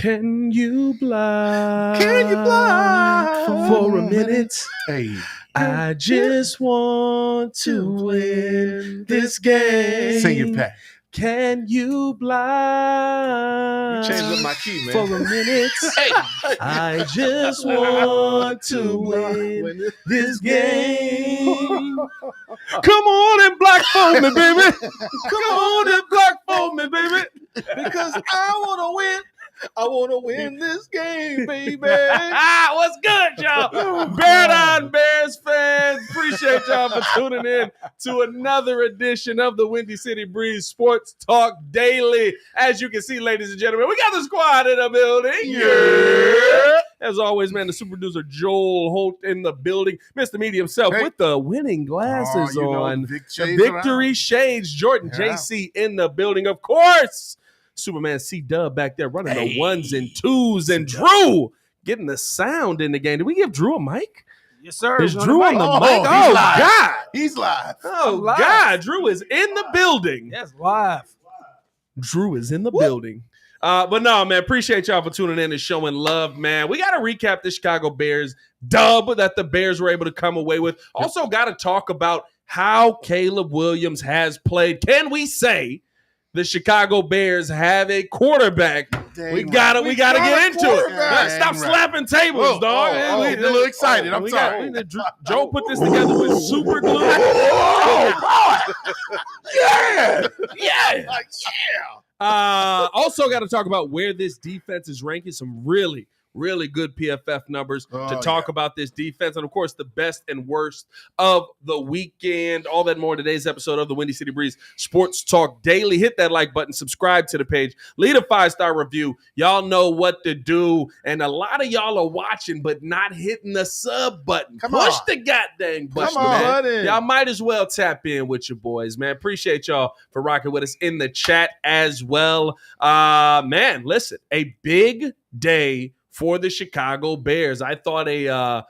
Can you blind? Can you for a minute? Hey. I just want to win this game. Sing it, Pat. Can you blind? You changed up my key, man. For a minute. I just want to win this game. Come on and block for me, baby. Come on and block for me, baby. Because I want to win. I want to win this game, baby. What's good, y'all? Bear Down Bears fans. Appreciate y'all for tuning in to another edition of the Windy City Breeze Sports Talk Daily. As you can see, ladies and gentlemen, we got the squad in the building. Yeah. As always, man, the super producer Joel Holt in the building. Mr. Media himself with the winning glasses on. The victory shades. Jordan JC in the building, of course. Superman C-Dub back there running the ones and twos. And Drew getting the sound in the game. Did we give Drew a mic? Yes, sir. Is Drew on the mic? Oh, God. He's live. Oh, God. Drew is in the building. Yes, live. Drew is in the building. But no, man, appreciate y'all for tuning in and showing love, man. We got to recap the Chicago Bears dub that the Bears were able to come away with. Also got to talk about how Caleb Williams has played. Can we say the Chicago Bears have a quarterback? We gotta get into it. Stop slapping tables, dog. We're a little excited. I'm sorry. Joe put this together with super glue. Yeah. Also got to talk about where this defense is ranking. Some really good PFF numbers to talk about this defense. And, of course, the best and worst of the weekend. All that and more in today's episode of the Windy City Breeze Sports Talk Daily. Hit that like button. Subscribe to the page. Leave a 5-star review. Y'all know what to do. And a lot of y'all are watching but not hitting the sub button. Push the goddamn button, man. Y'all might as well tap in with your boys, man. Appreciate y'all for rocking with us in the chat as well. Man, listen, a big day for the Chicago Bears. I thought a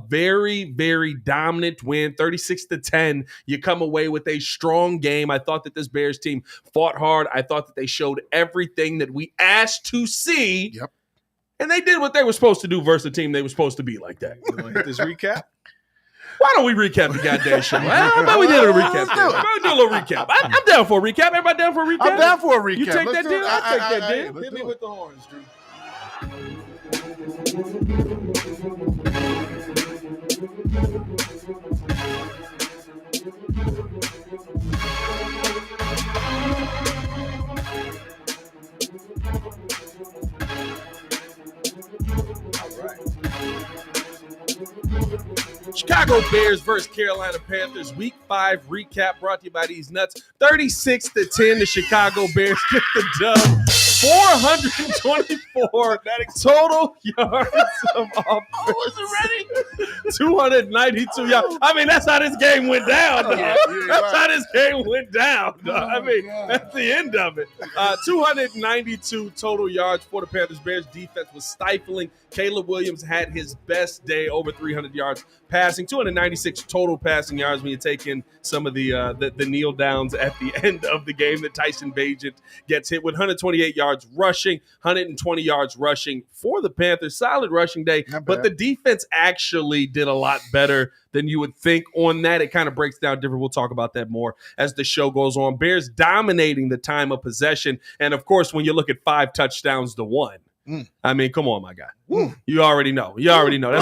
very, very dominant win, 36-10. You come away with a strong game. I thought that this Bears team fought hard. I thought that they showed everything that we asked to see. Yep. And they did what they were supposed to do versus the team they were supposed to be like that. You want to hit this recap? Why don't we recap the goddamn show? I bet we did a recap. Let's do a little recap. I'm down for a recap. Everybody down for a recap? I'm down for a recap. You take that deal? I'll take that deal. Hit me with the horns, Drew. Chicago Bears versus Carolina Panthers Week 5 recap brought to you by these nuts. 36-10, the Chicago Bears get the dub. 424 total yards of offense. I wasn't ready. 292 yards. I mean, that's how this game went down. That's how this game went down. I mean, that's the end of it. 292 total yards for the Panthers. Bears defense was stifling. Caleb Williams had his best day, over 300 yards passing, 296 total passing yards when you take in some of the kneel downs at the end of the game that Tyson Bagent gets hit with. 128 yards rushing, 120 yards rushing for the Panthers. Solid rushing day, but the defense actually did a lot better than you would think on that. It kind of breaks down different. We'll talk about that more as the show goes on. Bears dominating the time of possession, and of course, when you look at 5 touchdowns to 1, I mean, come on, my guy. You already know. That's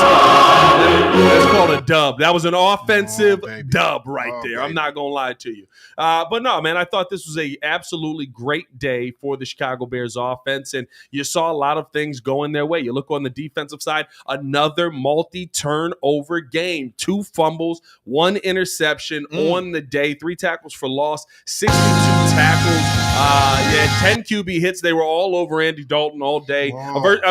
called a dub. That was an offensive dub right there. I'm not going to lie to you. But no, man, I thought this was a absolutely great day for the Chicago Bears offense, and you saw a lot of things going their way. You look on the defensive side, another multi-turnover game. 2 fumbles, 1 interception on the day, 3 tackles for loss, 62 tackles. 10 QB hits. They were all over Andy Dalton all day.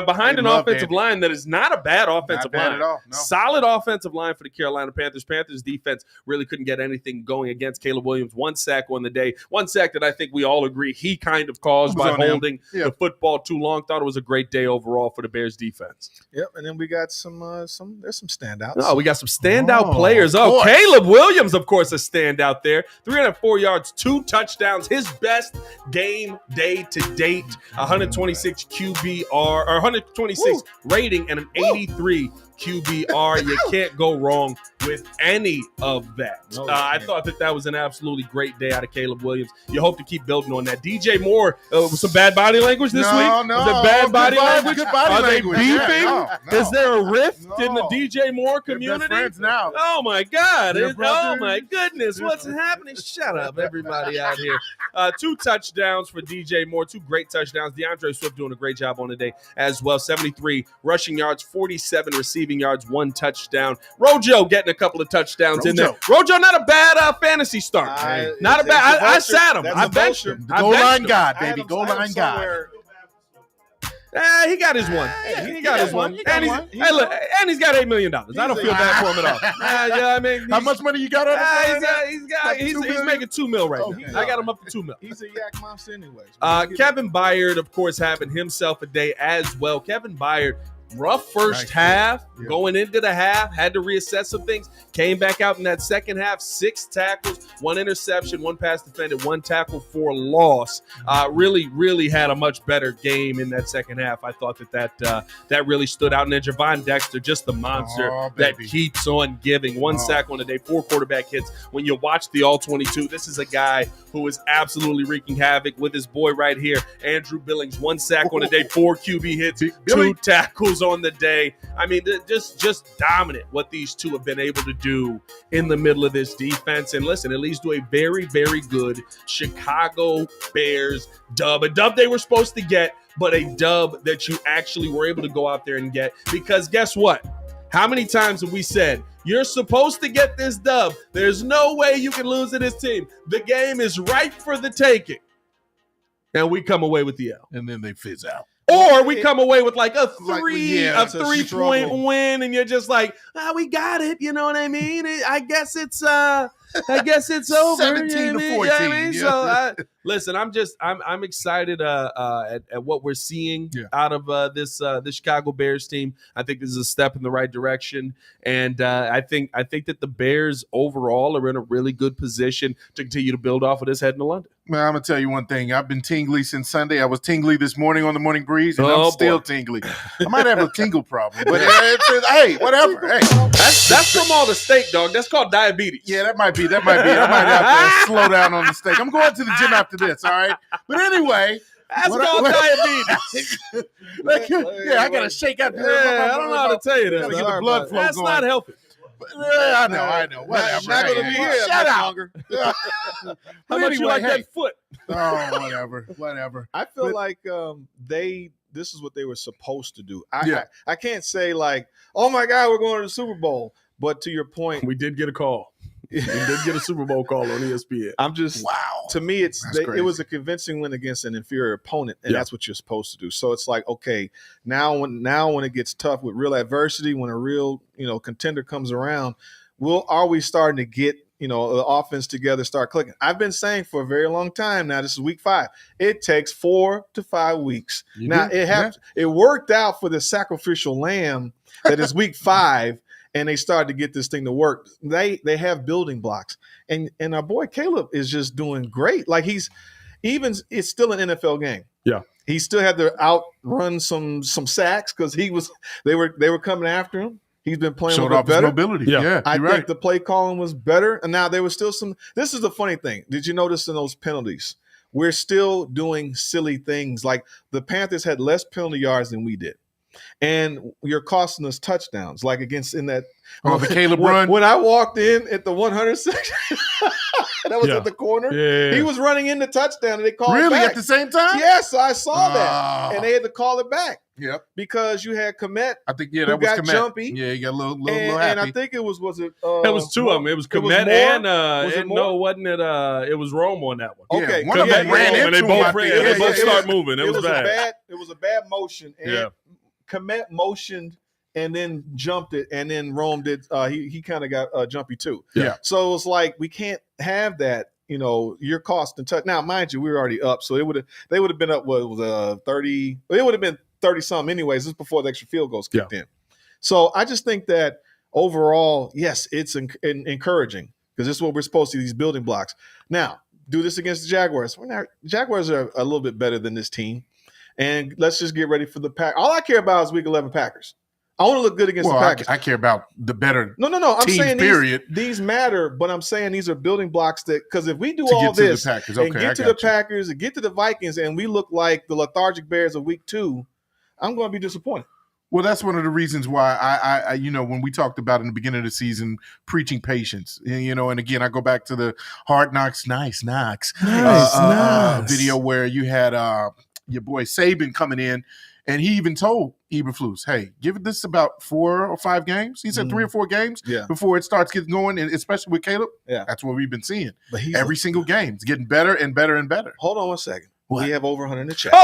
Behind an offensive line that is not a bad offensive line. At all. No. Solid offensive line for the Carolina Panthers. Panthers defense really couldn't get anything going against Caleb Williams. 1 sack on the day. 1 sack that I think we all agree he kind of caused by holding the football too long. Thought it was a great day overall for the Bears defense. Yep, and then we got there's some standouts. Oh, we got some standout players. Oh, Caleb Williams, of course, a standout there. 304 yards, 2 touchdowns. His best game day to date, 126 QBR or 126 rating and an 83 QBR. You can't go wrong with any of that. I thought that was an absolutely great day out of Caleb Williams. You hope to keep building on that. DJ Moore, with some bad body language this week? No. Was it bad body language? Good body Are language. they beefing? Yeah, no. Is there a rift in the DJ Moore community? They're friends now. Oh my God. They're Oh my goodness. What's happening? Shut up, everybody out here. 2 touchdowns for DJ Moore, 2 great touchdowns. DeAndre Swift doing a great job on the day as well. 73 rushing yards, 47 receiving yards, 1 touchdown. Rojo getting a couple of touchdowns in there. Rojo, not a bad fantasy start. Not a bad. I sat him. I benched him. Goal line guy, baby. Goal line guy. He got his one. He got his one. And he's got $8 million. I don't feel bad for him at all. I mean, how much money you got on he's making $2 million right now. I got him up to $2 million. He's a yak monster anyways. Kevin Byard, of course, having himself a day as well. Kevin Byard, rough first half, going into the half, had to reassess some things, came back out in that second half, 6 tackles, 1 interception, 1 pass defended, 1 tackle for loss. Really had a much better game in that second half. I thought that really stood out. And then Javon Dexter, just the monster that keeps on giving. 1 sack on the day, 4 quarterback hits. When you watch the All-22, this is a guy who is absolutely wreaking havoc with his boy right here, Andrew Billings. 1 sack on the day, 4 QB hits, 2 tackles on the day. I mean, just dominant what these two have been able to do in the middle of this defense. And listen, it leads to a very, very good Chicago Bears dub. A dub they were supposed to get, but a dub that you actually were able to go out there and get. Because guess what? How many times have we said, you're supposed to get this dub? There's no way you can lose to this team. The game is ripe for the taking. And we come away with the L. And then they fizz out. Or we come away with like a 3-point win, and you're just like, we got it. You know what I mean? I guess it's over. 17 to 14. You know what I mean? So listen, I'm excited at what we're seeing out of this Chicago Bears team. I think this is a step in the right direction, and I think that the Bears overall are in a really good position to continue to build off of this heading to London. Man, I'm going to tell you one thing. I've been tingly since Sunday. I was tingly this morning on the Morning Breeze, and I'm still tingly. I might have a tingle problem, but hey, whatever. Hey, that's from all the steak, dog. That's called diabetes. Yeah, that might be. I might have to slow down on the steak. I'm going to the gym after this, all right? But anyway. That's called diabetes. I got to shake out. I don't know how to tell you that. Get the blood flow That's going. not healthy. I know. Whatever. Not going to be here. Shut up. Longer. How much you like that foot? Oh, whatever. I feel like this is what they were supposed to do. I can't say like, oh my God, we're going to the Super Bowl. But to your point, we did get a call. We did get a Super Bowl call on ESPN. I'm just to me, it was a convincing win against an inferior opponent, and that's what you're supposed to do. So it's like, okay, now when it gets tough with real adversity, when a real contender comes around, are we starting to get the offense together, start clicking? I've been saying for a very long time now. This is week 5. It takes 4 to 5 weeks. It worked out for the sacrificial lamb that is week 5. And they started to get this thing to work. They have building blocks, and our boy Caleb is just doing great. Like it's still an NFL game. Yeah, he still had to outrun some sacks because they were coming after him. He's been playing a little bit better. Mobility. I think the play calling was better. And now there was still some. This is the funny thing. Did you notice in those penalties? We're still doing silly things. Like the Panthers had less penalty yards than we did. And you're costing us touchdowns, like the Caleb run. When I walked in at the 100 section, that was at the corner. Yeah. He was running in the touchdown, and they called it really back. At the same time. Yes, I saw that, and they had to call it back. Yep. Because you had Komet. I think that was got Komet. Jumpy. Yeah, he got a little happy. And I think it was it? It was 2 of them. It was Komet and no, wasn't it? It was Rome on that one. Okay, one of them ran into him. They both start moving. It was bad. It was a bad motion. And Komet motioned and then jumped it, and then Rome did. He kind of got jumpy too. Yeah. So it's like we can't have that. Your cost and touch. Now, mind you, we were already up, so they would have been up. What it was 30? It would have been 30 something anyways. This is before the extra field goals kicked in. So I just think that overall, yes, it's encouraging because this is what we're supposed to. These building blocks. Now, do this against the Jaguars. Jaguars are a little bit better than this team. And let's just get ready for the Pack. All I care about is Week 11 Packers. I want to look good against the Packers. I care about the better. No. I'm teams, saying period. These matter, but I'm saying these are building blocks that because if we do all this and get to the Packers and get to the Vikings and we look like the lethargic Bears of Week 2, I'm going to be disappointed. Well, that's one of the reasons why I when we talked about in the beginning of the season, preaching patience, and again, I go back to the Hard Knocks, nice video where you had your boy Saban coming in, and he even told Eberflus, hey, give this about 4 or 5 games. He said 3 or 4 games before it starts getting going, and especially with Caleb. Yeah. That's what we've been seeing. But every single game. It's getting better and better and better. Hold on one second. What? We have over 100 in the chat.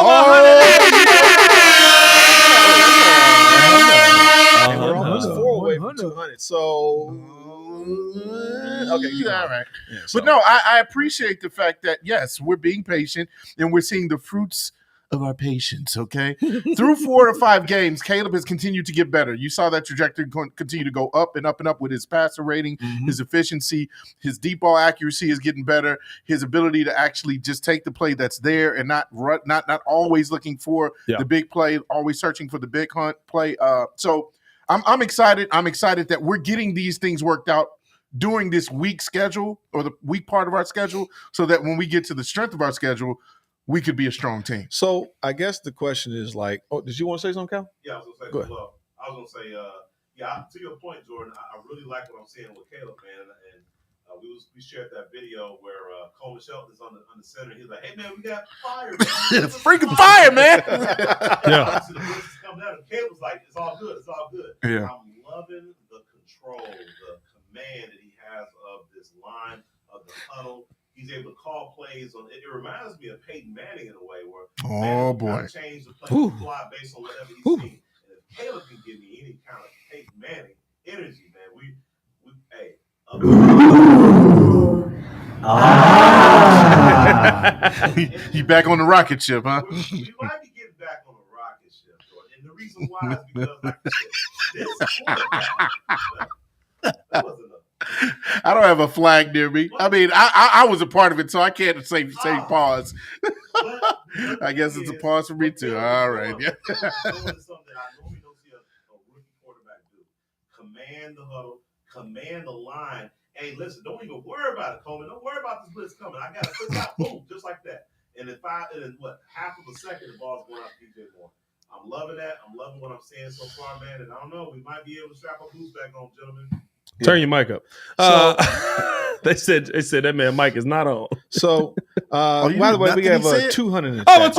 And we're almost 4 away from 200. So, okay. All right. Yeah, but no, I appreciate the fact that, yes, we're being patient, and we're seeing the fruits of our patience, okay? Through 4 or 5 games, Caleb has continued to get better. You saw that trajectory continue to go up and up and up with his passer rating, his efficiency, his deep ball accuracy is getting better, his ability to actually just take the play that's there and not always looking for the big play, always searching for the big hunt play. So I'm excited. I'm excited that we're getting these things worked out during this week schedule or the week part of our schedule so that when we get to the strength of our schedule, we could be a strong team. So I guess the question is like, did you want to say something, Cal? Yeah, I was going to say, well, I was going to say, to your point, Jordan, I really like what I'm seeing with Caleb, man. And we shared that video where Coleman Shelton's on the center. He's like, hey, man, we got fire. Freaking fire, man. Yeah. The blitz is coming out, and Caleb's like, it's all good. It's all good. Yeah. I'm loving the control, the command that he has of this line, of the huddle. He's able to call plays on it. It reminds me of Peyton Manning in a way where boy, change the play fly based on whatever he's seen. And if Caleb can give me any kind of Peyton Manning energy, man, we hey. You back on the rocket ship, huh? We like to get back on the rocket ship, Jordan. And the reason why is because, like I said, this quarterback, that wasn't I don't have a flag near me. I mean, I was a part of it, so I can't say pause. I guess it's a pause for me too. All right. Yeah. Something that I normally don't see a rookie quarterback do. Command the huddle, command the line. Hey, listen, don't even worry about it, Coleman. Don't worry about this blitz coming. I got to put out, boom, just like that. And in half of a second, the ball's going out to DJ Moore. I'm loving that. I'm loving what I'm seeing so far, man. And I don't know, we might be able to strap our boots back on, gentlemen. Turn your mic up. They said that man mic is not on. So, by the way, we have 200 in the chat.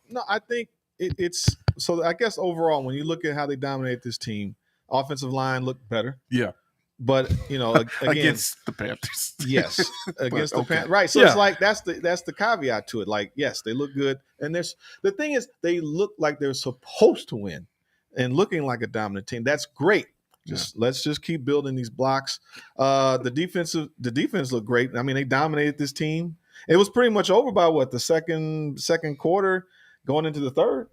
No, I think it's so. I guess overall, when you look at how they dominate this team, offensive line looked better. Yeah. But again, against the Panthers, yes, against the Panthers, right? So it's like that's the caveat to it. Like, yes, they look good, and the thing is, they look like they're supposed to win, and looking like a dominant team. That's great. Let's just keep building these blocks. The defense looked great. I mean, they dominated this team. It was pretty much over by the second quarter, going into the third.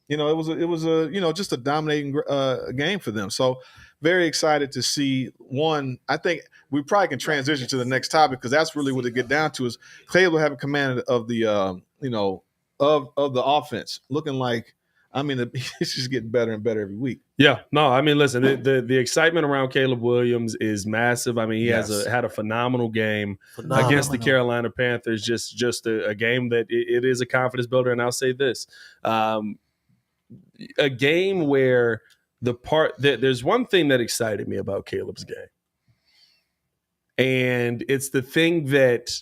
It was just a dominating game for them. So very excited to see one. I think we probably can transition to the next topic because that's really what it get down to is Caleb having command of the of the offense, looking like. I mean, it's just getting better and better every week. Yeah, no, I mean, listen, the excitement around Caleb Williams is massive. I mean, he had a phenomenal game against the Carolina Panthers. Just a game that it is a confidence builder. And I'll say this, a game where there's one thing that excited me about Caleb's game, and it's the thing that.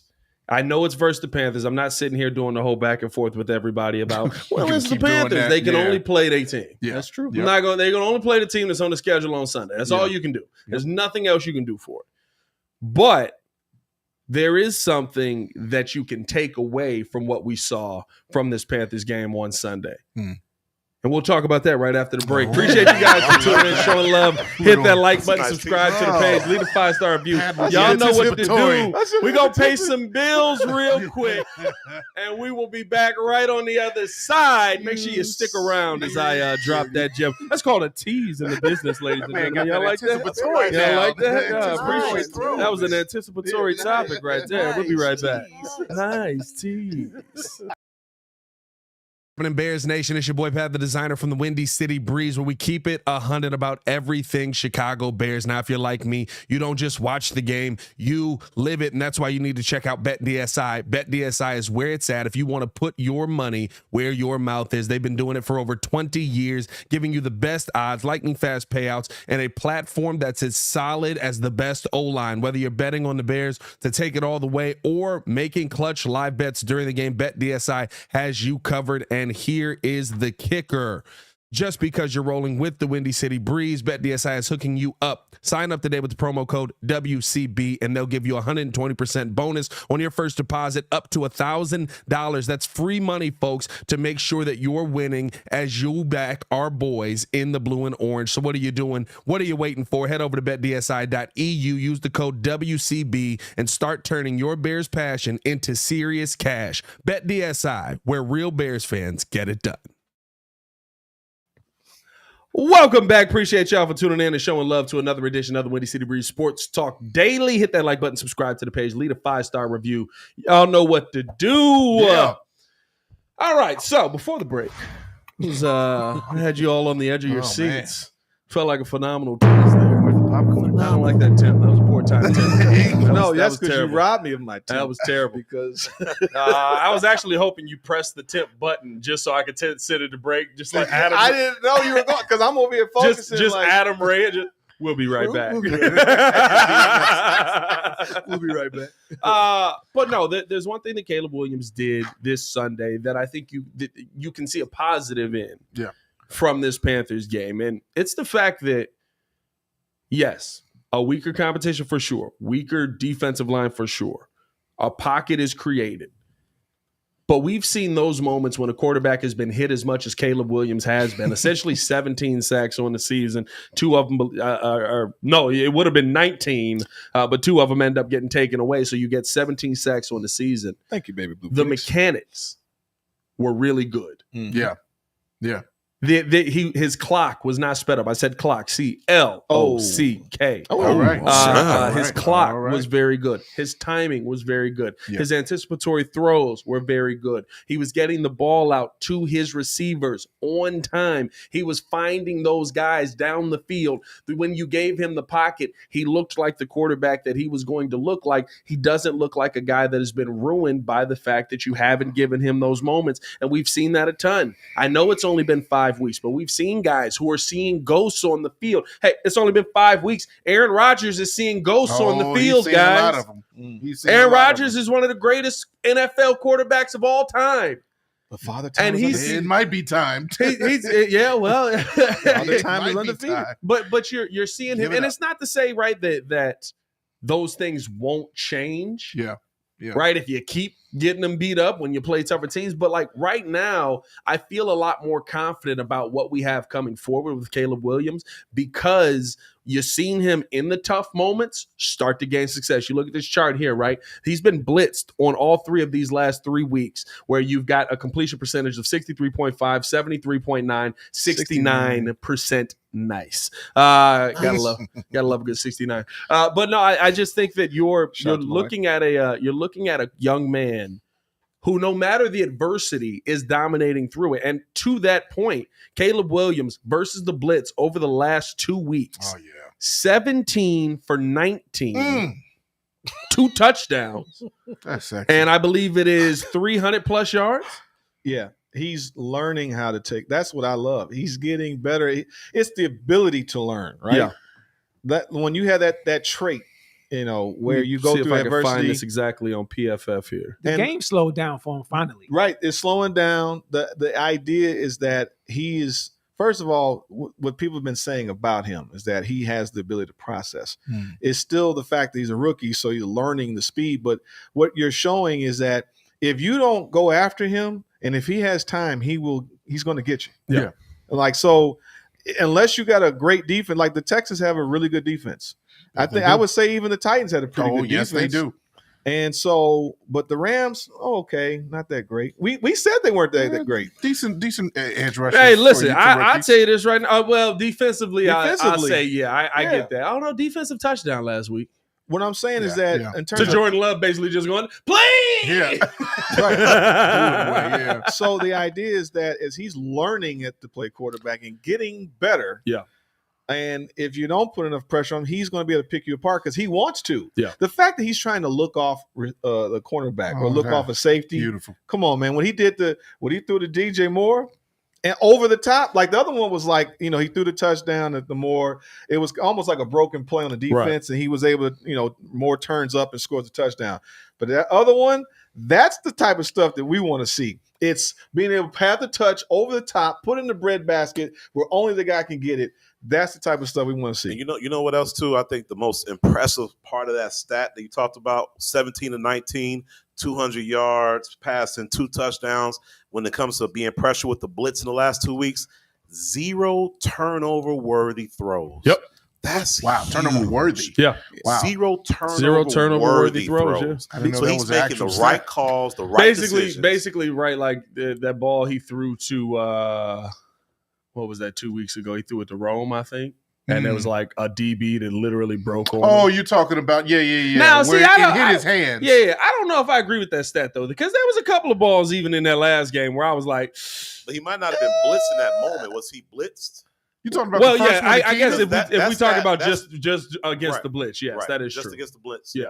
I know it's versus the Panthers. I'm not sitting here doing the whole back and forth with everybody about, well, it's the Panthers. They can only play their team. Yeah, that's true. They're going to only play the team that's on the schedule on Sunday. That's all you can do. There's nothing else you can do for it. But there is something that you can take away from what we saw from this Panthers game on Sunday. And we'll talk about that right after the break. Appreciate you guys for tuning in, showing love. Hit that like button, subscribe to the page, leave a 5-star review. Y'all know what to do. We're going to pay some bills real quick, and we will be back right on the other side. Make sure you stick around as I drop that gem. That's called a tease in the business, ladies and gentlemen. Y'all like that? Y'all like that? Yeah, appreciate it. That was an anticipatory topic right there. We'll be right back. Nice tease. In Bears Nation, it's your boy Pat, the designer from the Windy City Breeze, where we keep it 100 about everything Chicago Bears. Now, if you're like me, you don't just watch the game, you live it, and that's why you need to check out BetDSI. BetDSI is where it's at if you want to put your money where your mouth is. They've been doing it for over 20 years, giving you the best odds, lightning fast payouts, and a platform that's as solid as the best O-line. Whether you're betting on the Bears to take it all the way or making clutch live bets during the game, BetDSI has you covered. And here is the kicker. Just because you're rolling with the Windy City Breeze, BetDSI is hooking you up. Sign up today with the promo code WCB, and they'll give you a 120% bonus on your first deposit up to $1,000. That's free money, folks, to make sure that you're winning as you back our boys in the blue and orange. So what are you doing? What are you waiting for? Head over to betdsi.eu, use the code WCB, and start turning your Bears passion into serious cash. BetDSI, where real Bears fans get it done. Welcome back. Appreciate y'all for tuning in and showing love to another edition of the Windy City Breeze Sports Talk Daily. Hit that like button, subscribe to the page, leave a 5-star review. Y'all know what to do. Yeah. All right. So before the break, it was, I had you all on the edge of your seats. Man. Felt like a phenomenal tease there. I don't like that Tim. That was a poor time, Tim. No, that's because you robbed me of my Tim. That was terrible. Because I was actually hoping you pressed the tip button just so I could sit at the break. Just like Adam. I didn't know you were going because I'm over here focusing. Just like, Adam Ray. We'll be right back. We'll be right back. But no, there's one thing that Caleb Williams did this Sunday that I think you can see a positive in. Yeah. From this Panthers game. And it's the fact that, yes, a weaker competition for sure, weaker defensive line for sure. A pocket is created. But we've seen those moments when a quarterback has been hit as much as Caleb Williams has been, essentially 17 sacks on the season. 2 of them it would have been 19, but 2 of them end up getting taken away. So you get 17 sacks on the season. Thank you, baby blue. The mechanics were really good. Mm-hmm. Yeah. His clock was not sped up. I said clock, C-L-O-C-K. All right. His clock was very good. His timing was very good. Yeah. His anticipatory throws were very good. He was getting the ball out to his receivers on time. He was finding those guys down the field. When you gave him the pocket, he looked like the quarterback that he was going to look like. He doesn't look like a guy that has been ruined by the fact that you haven't given him those moments. And we've seen that a ton. I know it's only been 5 weeks, but we've seen guys who are seeing ghosts on the field. Hey, it's only been 5 weeks. Aaron Rodgers is seeing ghosts on the field, guys. A lot of them. Aaron Rodgers is one of the greatest NFL quarterbacks of all time. But Father Time, and it might be time. Father Time is undefeated. But you're seeing him, and it's not to say that those things won't change. Yeah. Right. If you keep getting them beat up when you play tougher teams. But like right now, I feel a lot more confident about what we have coming forward with Caleb Williams because you've seen him in the tough moments start to gain success. You look at this chart here, right? He's been blitzed on all 3 of these last 3 weks where you've got a completion percentage of 63.5, 73.9, 69%. Nice. Gotta love a good 69. But no, I just think that you're looking at a young man who, no matter the adversity, is dominating through it. And to that point, Caleb Williams versus the blitz over the last 2 weeks, 17 for 19, 2 touchdowns. That's sexy. And I believe it is 300 plus yards. Yeah. He's learning how to take. That's what I love. He's getting better. It's the ability to learn, right? Yeah. That when you have that trait, where you go through adversity. Find this exactly on PFF here. The game slowed down for him finally. Right, it's slowing down. The idea is that he is. First of all, what people have been saying about him is that he has the ability to process. It's still the fact that he's a rookie, so you're learning the speed. But what you're showing is that if you don't go after him, and if he has time, he's going to get you. Yeah. Like, so unless you got a great defense, like the Texans have a really good defense. I would say even the Titans had a pretty good defense. Yes, they do. And so, but the Rams, okay, not that great. We said they weren't that great. Decent edge rushers. Hey, listen, I'll tell you this right now. Well, defensively, I'll say, I get that. I don't know, defensive touchdown last week. What I'm saying is that in terms of Jordan Love basically just going, play! Yeah. Right. So the idea is that as he's learning to play quarterback and getting better. Yeah. And if you don't put enough pressure on him, he's going to be able to pick you apart because he wants to. Yeah. The fact that he's trying to look off the cornerback or look off a safety. Beautiful. Come on, man. When he threw to DJ Moore and over the top, like the other one was like, he threw the touchdown at the Moore. It was almost like a broken play on the defense, and he was able to, Moore turns up and scores a touchdown. But that other one, that's the type of stuff that we want to see. It's being able to have the touch over the top, put in the bread basket where only the guy can get it. That's the type of stuff we want to see. And you know what else too? I think the most impressive part of that stat that you talked about, 17-19, 200 yards, passing 2 touchdowns. When it comes to being pressure with the blitz in the last 2 weeks, 0 turnover-worthy throws. Yep. That's turnover-worthy. Yeah. Wow. 0 turnover-worthy throws. Yeah. So he's making the right calls, the right decisions. Basically, right, like that ball he threw to what was that 2 weeks ago? He threw it to Rome, I think. And it was like a DB that literally broke on him. You're talking about, yeah. Now, see, it hit his hands. Yeah, I don't know if I agree with that stat, though, because there was a couple of balls even in that last game where I was like... But he might not have been blitzed in that moment. Was he blitzed? You talking about the first one? I guess if we talk about just against the blitz, yes, that is just true. Against the blitz. Yeah.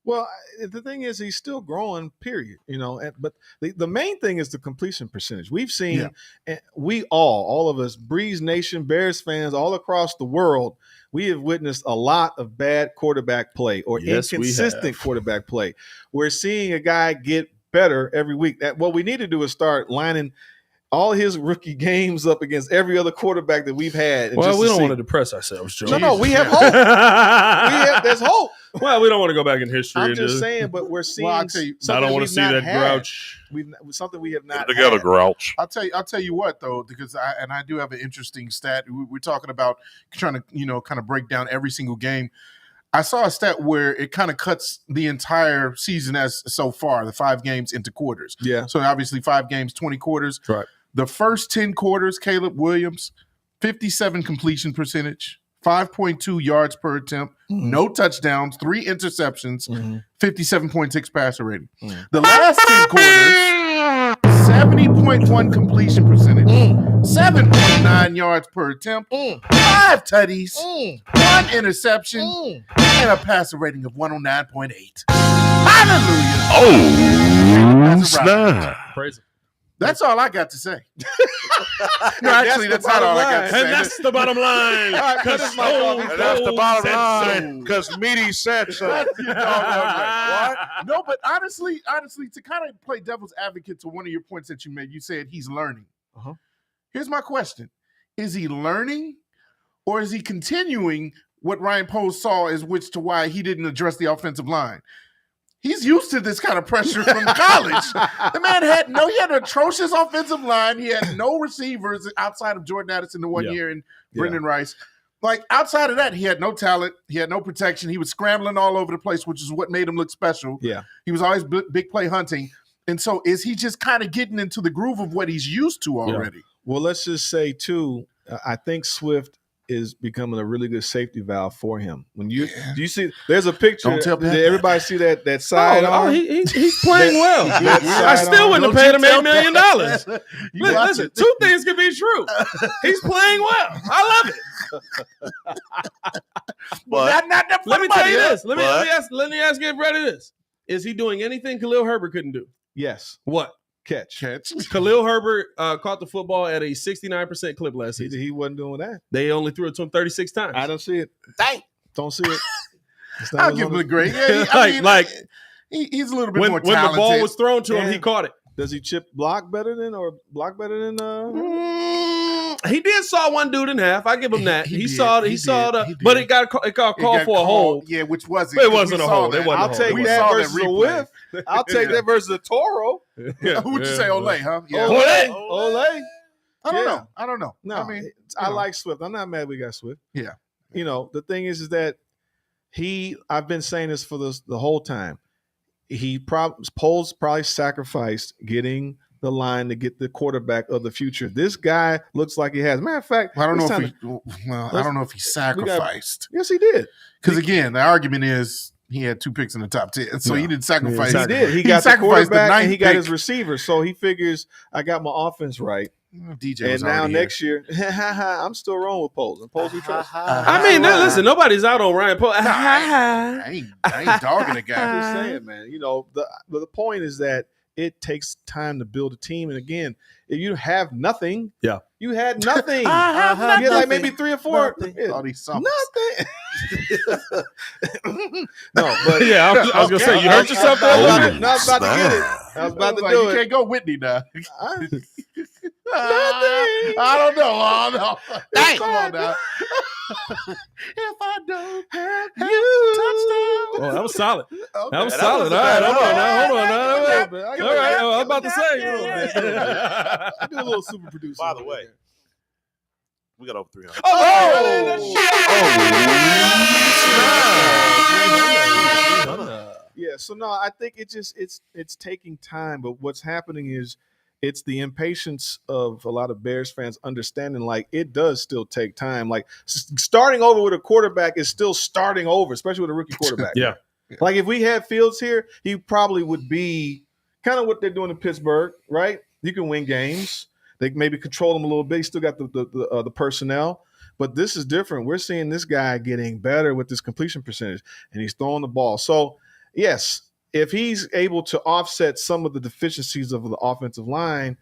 Well, the thing is, he's still growing, period. But the main thing is the completion percentage. We've seen, all of us, Breeze Nation, Bears fans all across the world, we have witnessed a lot of bad quarterback play or inconsistent quarterback play. We're seeing a guy get better every week. What we need to do is start lining all his rookie games up against every other quarterback that we've had. Well, we don't want to depress ourselves, Joe. No, we have hope. There's hope. Well, we don't want to go back in history. I'm just saying, but we're seeing. I don't want to see that grouch. Something we have not. Get together, grouch. I'll tell you what though, because I do have an interesting stat. We're talking about trying to kind of break down every single game. I saw a stat where it kind of cuts the entire season so far, the 5 games into quarters. Yeah. So obviously 5 games, 20 quarters. Right. The first 10 quarters, Caleb Williams, 57 completion percentage, 5.2 yards per attempt, no touchdowns, 3 interceptions, 57.6 passer rating. The last 10 quarters, 70.1 completion percentage, 7.9 yards per attempt, 5 tutties, 1 interception, and a passer rating of 109.8. Hallelujah. Oh, snap. Praise him. That's all I got to say. No, actually, that's not all I got to say. And that's the bottom line. That's the bottom line. Because Meaty said so. What? No, but honestly, to kind of play devil's advocate to one of your points that you made, you said he's learning. Here's my question. Is he learning or is he continuing what Ryan Poles saw as which to why he didn't address the offensive line? He's used to this kind of pressure from college. The man he had an atrocious offensive line. He had no receivers outside of Jordan Addison the 1 year and Brendan Rice. Like outside of that, he had no talent. He had no protection. He was scrambling all over the place, which is what made him look special. Yeah. He was always big play hunting. And so is he just kind of getting into the groove of what he's used to already? Yeah. Well, let's just say too, I think Swift is becoming a really good safety valve for him. When do you see? There's a picture. Don't tell me did everybody see that side arm? He's playing well. I still wouldn't have paid him $8 million. Listen, 2 things can be true. He's playing well. I love it. But let me tell you this. Let me ask everybody this. Is he doing anything Khalil Herbert couldn't do? Yes. What? Catch. Khalil Herbert caught the football at a 69% clip last season. He wasn't doing that. They only threw it to him 36 times. I don't see it. Don't see it. I'll give him a grade. Yeah, he's a little bit more talented. When the ball was thrown to him, he caught it. Does he block better than? He did saw one dude in half. I give him that. He saw but it got called for a hold. Yeah, which wasn't. It wasn't a hold. I'll take that versus a whiff. I'll take that versus a Toro. Who'd you say, Ole? Huh? Yeah. Ole. I don't know. No, I mean, I like Swift. I'm not mad we got Swift. Yeah. The thing is that I've been saying this for the whole time. Poles probably sacrificed getting the line to get the quarterback of the future. This guy looks like he has. Matter of fact, I don't know if he sacrificed. Yes, he did. Because again, the argument is he had 2 picks in the top 10, so he didn't sacrifice. He did. He got the quarterback and he got his receiver. So he figures, I got my offense right. DJ and now next year, I'm still wrong with Poles. And Poles we trust. I mean, listen, nobody's out on Ryan Poles. I ain't dogging the guy. I'm just saying, man. The point is that it takes time to build a team. And again, if you have nothing, you had nothing. You had like maybe 3 or 4. Nothing. No, but yeah, I was gonna say, you hurt yourself there. I was about to get it. I was about to do You it. can't go Whitney now. Nothing. I don't know. Come on now. If I don't have you, touchdown. Oh, that was solid. Okay. That was solid. All right, hold on now. All right, I was about to say. I do a little super producer. By the way, we got over 300. Yeah, so no, I think it's taking time, but what's happening is it's the impatience of a lot of Bears fans understanding like it does still take time. Like starting over with a quarterback is still starting over, especially with a rookie quarterback. Yeah. Like if we had Fields here, he probably would be kind of what they're doing in Pittsburgh, right? You can win games. They maybe control them a little bit. You still got the personnel. But this is different. We're seeing this guy getting better with this completion percentage, and he's throwing the ball. So, yes, if he's able to offset some of the deficiencies of the offensive line,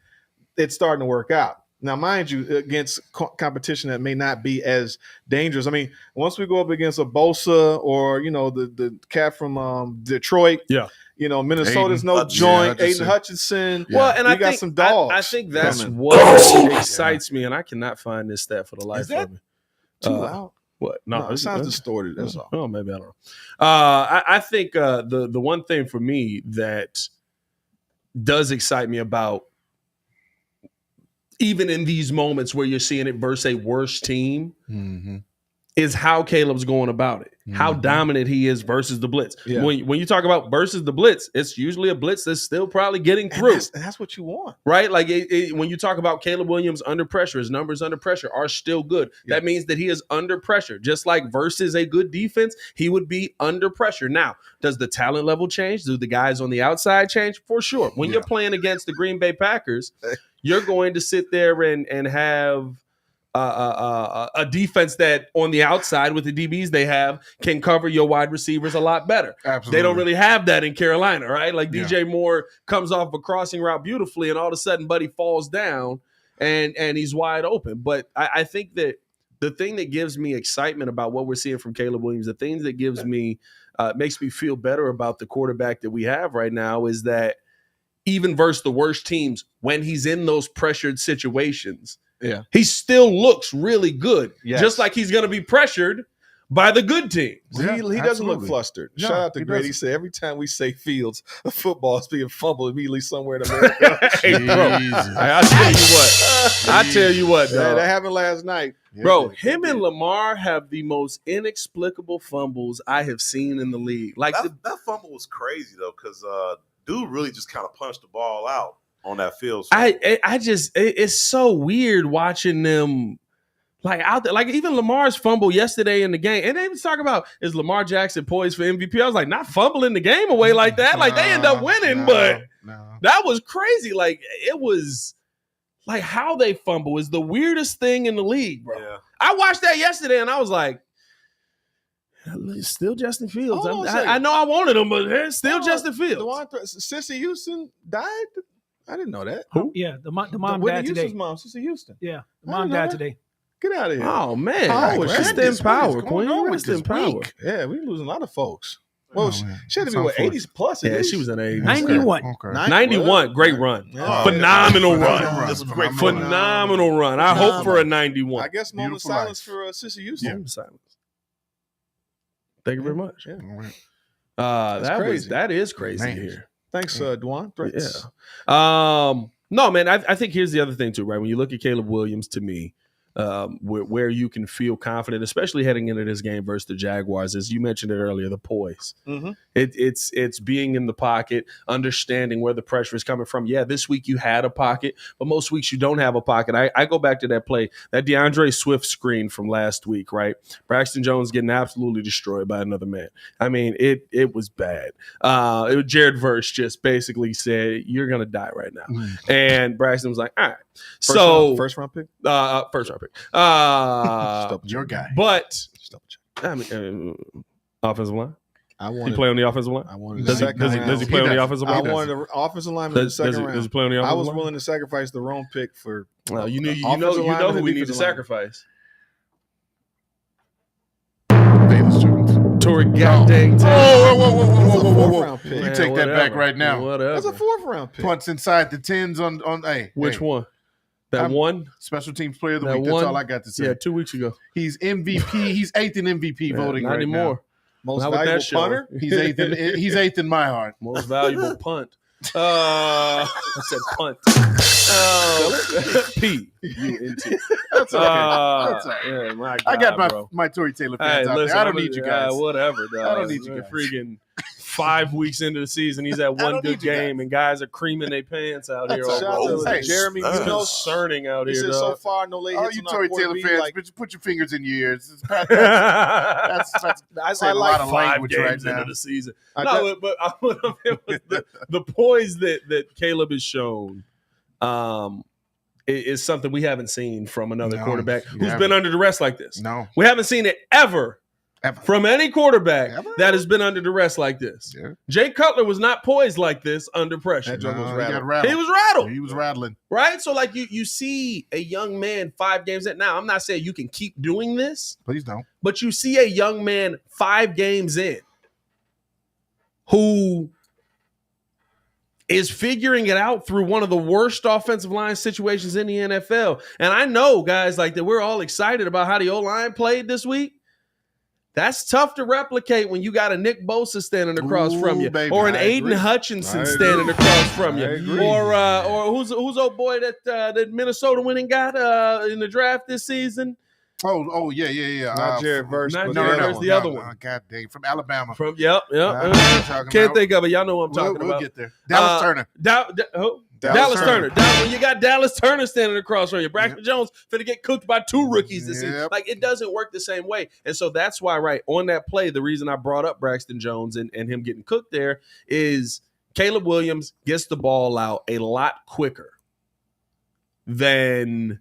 it's starting to work out. Now, mind you, against competition that may not be as dangerous. I mean, once we go up against a Bosa or, the cat from Detroit, Minnesota's no joint, Aiden Hutchinson. Yeah. Well, and we got some dogs. I think that's what excites me, and I cannot find this stat for the life of me. 2 out? What? No, it sounds distorted. That's all. Oh, maybe I don't know. I think the one thing for me that does excite me about even in these moments where you're seeing it versus a worse team is how Caleb's going about it, how dominant he is versus the blitz. Yeah. When you talk about versus the blitz, it's usually a blitz that's still probably getting through. And that's what you want. Right? Like when you talk about Caleb Williams under pressure, his numbers under pressure are still good. Yeah. That means that he is under pressure. Just like versus a good defense, he would be under pressure. Now, does the talent level change? Do the guys on the outside change? For sure. When you're playing against the Green Bay Packers, you're going to sit there and have a defense that on the outside with the DBs they have can cover your wide receivers a lot better. Absolutely. They don't really have that in Carolina, right? Like DJ Moore comes off a crossing route beautifully, and all of a sudden Buddy falls down and he's wide open. But I think that the thing that gives me excitement about what we're seeing from Caleb Williams, the things that gives me makes me feel better about the quarterback that we have right now is that even versus the worst teams, when he's in those pressured situations, he still looks really good. Yes. Just like he's going to be pressured by the good teams. He doesn't look flustered. No, Shout out to Grady. He said every time we say Fields, the football is being fumbled immediately somewhere in America. Hey, bro, I tell you what, dog. That happened last night. Bro, him and Lamar have the most inexplicable fumbles I have seen in the league. Like that fumble was crazy though, because dude really just kind of punched the ball out on that field. So. It's so weird watching them like out there. Like even Lamar's fumble yesterday in the game, and they even talk about is Lamar Jackson poised for MVP. I was like, not fumbling the game away like that. Like they end up winning, but that was crazy. Like it was like how they fumble is the weirdest thing in the league, bro. Yeah. I watched that yesterday and I was like, it's still Justin Fields. I know I wanted him, but it's still Justin Fields. Sissy Houston died. I didn't know that. Who? Yeah, the mom died today. Mom, Sissy Houston. Yeah, the mom died today. Get out of here. Oh, man. Rest in power, Queen. Rest in power. Yeah, we losing a lot of folks. Well, she had to be, 80s plus? Yeah, she was in the 80s. 91. Okay. 91. Great run. Yeah. Phenomenal run. This was great. Phenomenal run. I hope for a 91. I guess moment of silence for Sissy Houston. Moment of silence. Thank you very much. Yeah. That is crazy to hear. Thanks, Dwan. Yeah. No, man, I think here's the other thing too, right? When you look at Caleb Williams, to me, where you can feel confident, especially heading into this game versus the Jaguars, as you mentioned it earlier, the poise. Mm-hmm. It's being in the pocket, understanding where the pressure is coming from. Yeah, this week you had a pocket, but most weeks you don't have a pocket. I go back to that play, that DeAndre Swift screen from last week, right? Braxton Jones getting absolutely destroyed by another man. I mean, it was bad. Jared Verse just basically said, "You're gonna die right now," and Braxton was like, "All right." First round pick. First round pick. Your guy. But I mean, offensive line. He play on the offensive line. Does he play on the offensive line? I wanted the offensive lineman in the second round. Does he play on the offensive line? I was willing to sacrifice the wrong pick for. You know who we need to sacrifice. Tory goddamn. Whoa. You take that back right now. Whatever. That's a 4th round pick. Punts inside the 10s on hey. Which one? That one? Special teams player of the week. That's all I got to say. Yeah, 2 weeks ago. He's MVP. He's 8th in MVP voting not right anymore. now. Most valuable punter? He's 8th in my heart. Most valuable punt. I said punt. P-U-N-T. That's okay. That's all right. Yeah, my God, I got my Tory Taylor fans out there. I don't need you guys. Whatever, dog. I don't need you guys. Freaking 5 weeks into the season, he's at one good game, and guys are creaming their pants out here. Jeremy, concerning out here. So far, no late. All you Tory Taylor fans, put your fingers in your ears. That's I a lot of language right games now. into the season. The poise that Caleb has shown is something we haven't seen from another quarterback who's been under duress like this. No, we haven't seen it ever. From any quarterback that has been under duress like this. Yeah. Jay Cutler was not poised like this under pressure. He was rattled. He was rattling. Right? So, like, you see a young man 5 games in. Now, I'm not saying you can keep doing this. Please don't. But you see a young man 5 games in who is figuring it out through one of the worst offensive line situations in the NFL. And I know, guys, like that we're all excited about how the O-line played this week. That's tough to replicate when you got a Nick Bosa standing across from you, baby, or an Aiden Hutchinson standing across from you, or who's old boy that Minnesota went and got in the draft this season. Oh yeah. Not Jared Verse. Not Jared Verse, the other one. God dang, from Alabama. Yep. Can't think of it. Y'all know what I'm talking about. We'll get there. Dallas Turner. Dallas Turner. When you got Dallas Turner standing across from you, Braxton Jones finna get cooked by 2 rookies this season. Like, it doesn't work the same way. And so that's why, right, on that play, the reason I brought up Braxton Jones and him getting cooked there is Caleb Williams gets the ball out a lot quicker than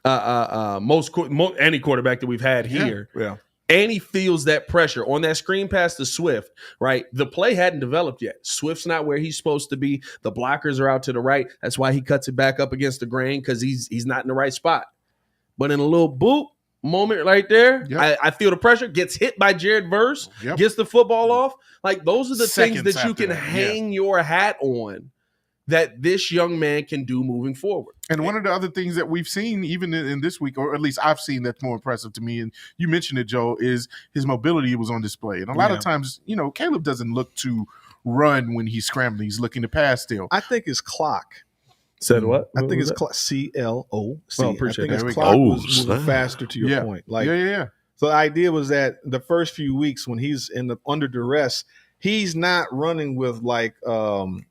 any quarterback that we've had here. Yeah. And he feels that pressure on that screen pass to Swift, right? The play hadn't developed yet. Swift's not where he's supposed to be. The blockers are out to the right. That's why he cuts it back up against the grain, because he's not in the right spot. But in a little boop moment right there, I feel the pressure, gets hit by Jared Verse, gets the football off. Like, those are the things that you can hang your hat on that this young man can do moving forward. And one of the other things that we've seen even in this week, or at least I've seen that's more impressive to me, and you mentioned it, Joe, is his mobility was on display. And a lot of times, Caleb doesn't look to run when he's scrambling. He's looking to pass still. I think his clock. Said what? I think it's CLOC. Oh, appreciate I think his clock was moving faster, to your point. Like, So the idea was that the first few weeks when he's under duress, he's not running with like an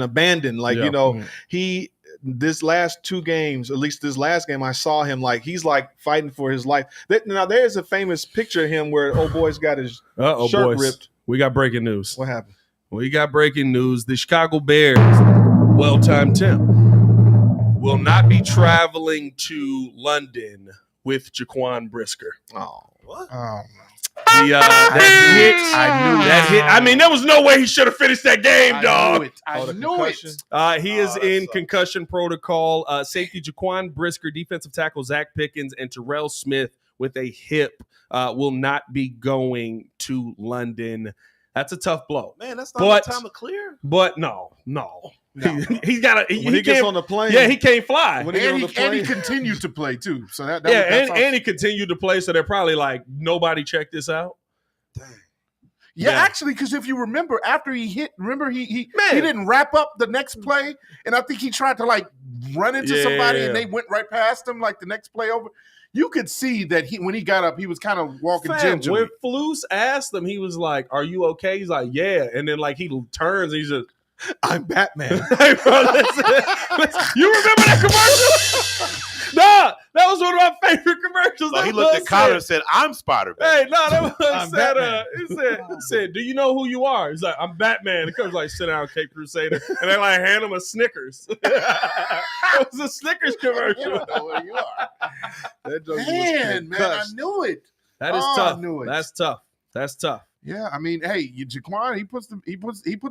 abandon, he this last 2 games, at least this last game, I saw him like he's like fighting for his life. Now there's a famous picture of him where old boy's got his shirt ripped. We got breaking news. What happened? We got breaking news. The Chicago Bears, well-timed Tim, will not be traveling to London with Jaquan Brisker. Oh, what? Oh, that hit. I mean, there was no way he should have finished that game, dog. I knew it. He is in concussion protocol. Safety Jaquan Brisker, defensive tackle Zach Pickens, and Terrell Smith with a hip will not be going to London. That's a tough blow. Man, that's not the time to clear. But no. He's got to. He gets on the plane. Yeah, he can't fly. And he continued to play too. So that and he continued to play. So they're probably like, nobody checked this out. Dang. Yeah, actually, because if you remember, after he hit, he didn't wrap up the next play, and I think he tried to like run into somebody, and they went right past him like the next play over. You could see that when he got up, he was kind of walking gingerly. When Flus asked him, he was like, "Are you okay?" He's like, "Yeah," and then like he turns, and he's just, "I'm Batman." Hey, bro, listen. You remember that commercial? Nah, that was one of my favorite commercials. So he looked at Connor and said, "I'm Spider-Man." Hey, no, that was he said, "Do you know who you are?" He's like, "I'm Batman." It comes like, "Sit down, Cape Crusader," and they like hand him a Snickers. It was a Snickers commercial. You know where you are. Man, I knew it. That is tough. I knew it. That's tough. Yeah, I mean, hey, Jaquan, he put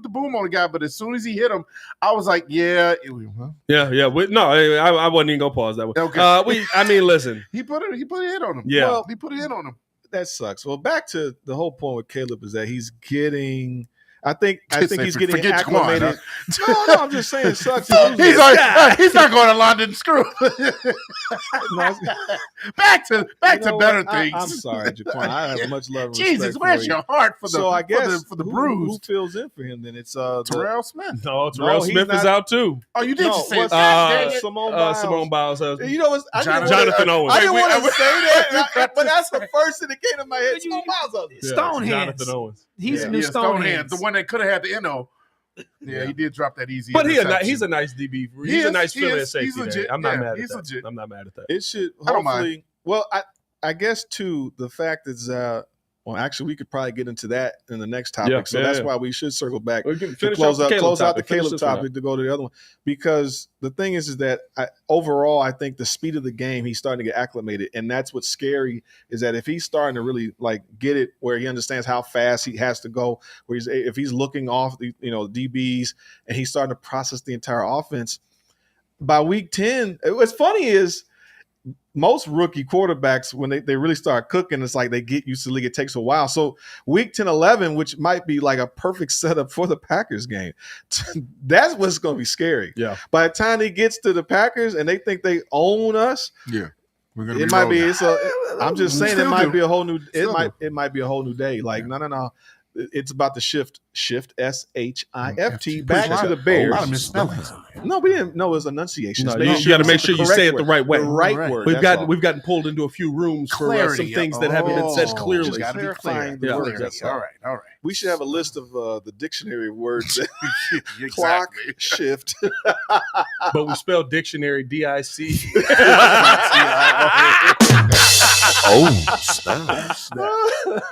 the boom on the guy, but as soon as he hit him, I was like, yeah. Yeah. I wasn't even gonna pause that one. Okay. Listen, he put a hit on him. Yeah, well, he put a hit on him. That sucks. Well, back to the whole point with Caleb is that he's getting. I think he's getting acclimated. Jaquan, huh? No, I'm just saying it sucks. He's like, he's not going to London. Screw. Back to better things. I'm sorry, Jaquan. I have much love. And Jesus, where's your heart for the? So I guess for the bruise. Who fills in for him? Then it's Terrell Smith. No, Terrell Smith is out too. Oh, you did say that. Simone Biles. You know what? Jonathan Owens. I didn't want to say that, but that's the first thing that came to my head. Simone Biles. Stonehands. Jonathan Owens. He's the new Stonehands. The one that could have had the NO. Yeah, he did drop that easy. But he's a nice DB. He's a nice fill at safety. I'm not mad at that. Legit. I'm not mad at that. It should hopefully. I don't mind. Well, I guess too the fact is well, actually, we could probably get into that in the next topic. That's why we should circle back to close out the Caleb topic to go to the other one. Because the thing is that overall, I think the speed of the game, he's starting to get acclimated. And that's what's scary is that if he's starting to really like get it where he understands how fast he has to go, if he's looking off the DBs and he's starting to process the entire offense, by week 10, what's funny is most rookie quarterbacks, when they really start cooking, it's like they get used to the league. It takes a while. So week 10, 11, which might be like a perfect setup for the Packers game, that's what's going to be scary. Yeah. By the time he gets to the Packers and they think they own us, we're gonna it might be. I'm just saying it might be a whole new. It might be a whole new day. Like no. It's about the shift SHIFT back to the Bears. A lot of misspellings. No, we didn't. No, it was enunciation. No, you got to make sure you say it the right way. The right word. We've gotten pulled into a few rooms for some things that haven't been said clearly. Just got to be clear. All right. We should have a list of the dictionary words. Clock, shift. But we spell dictionary DIC. Snap.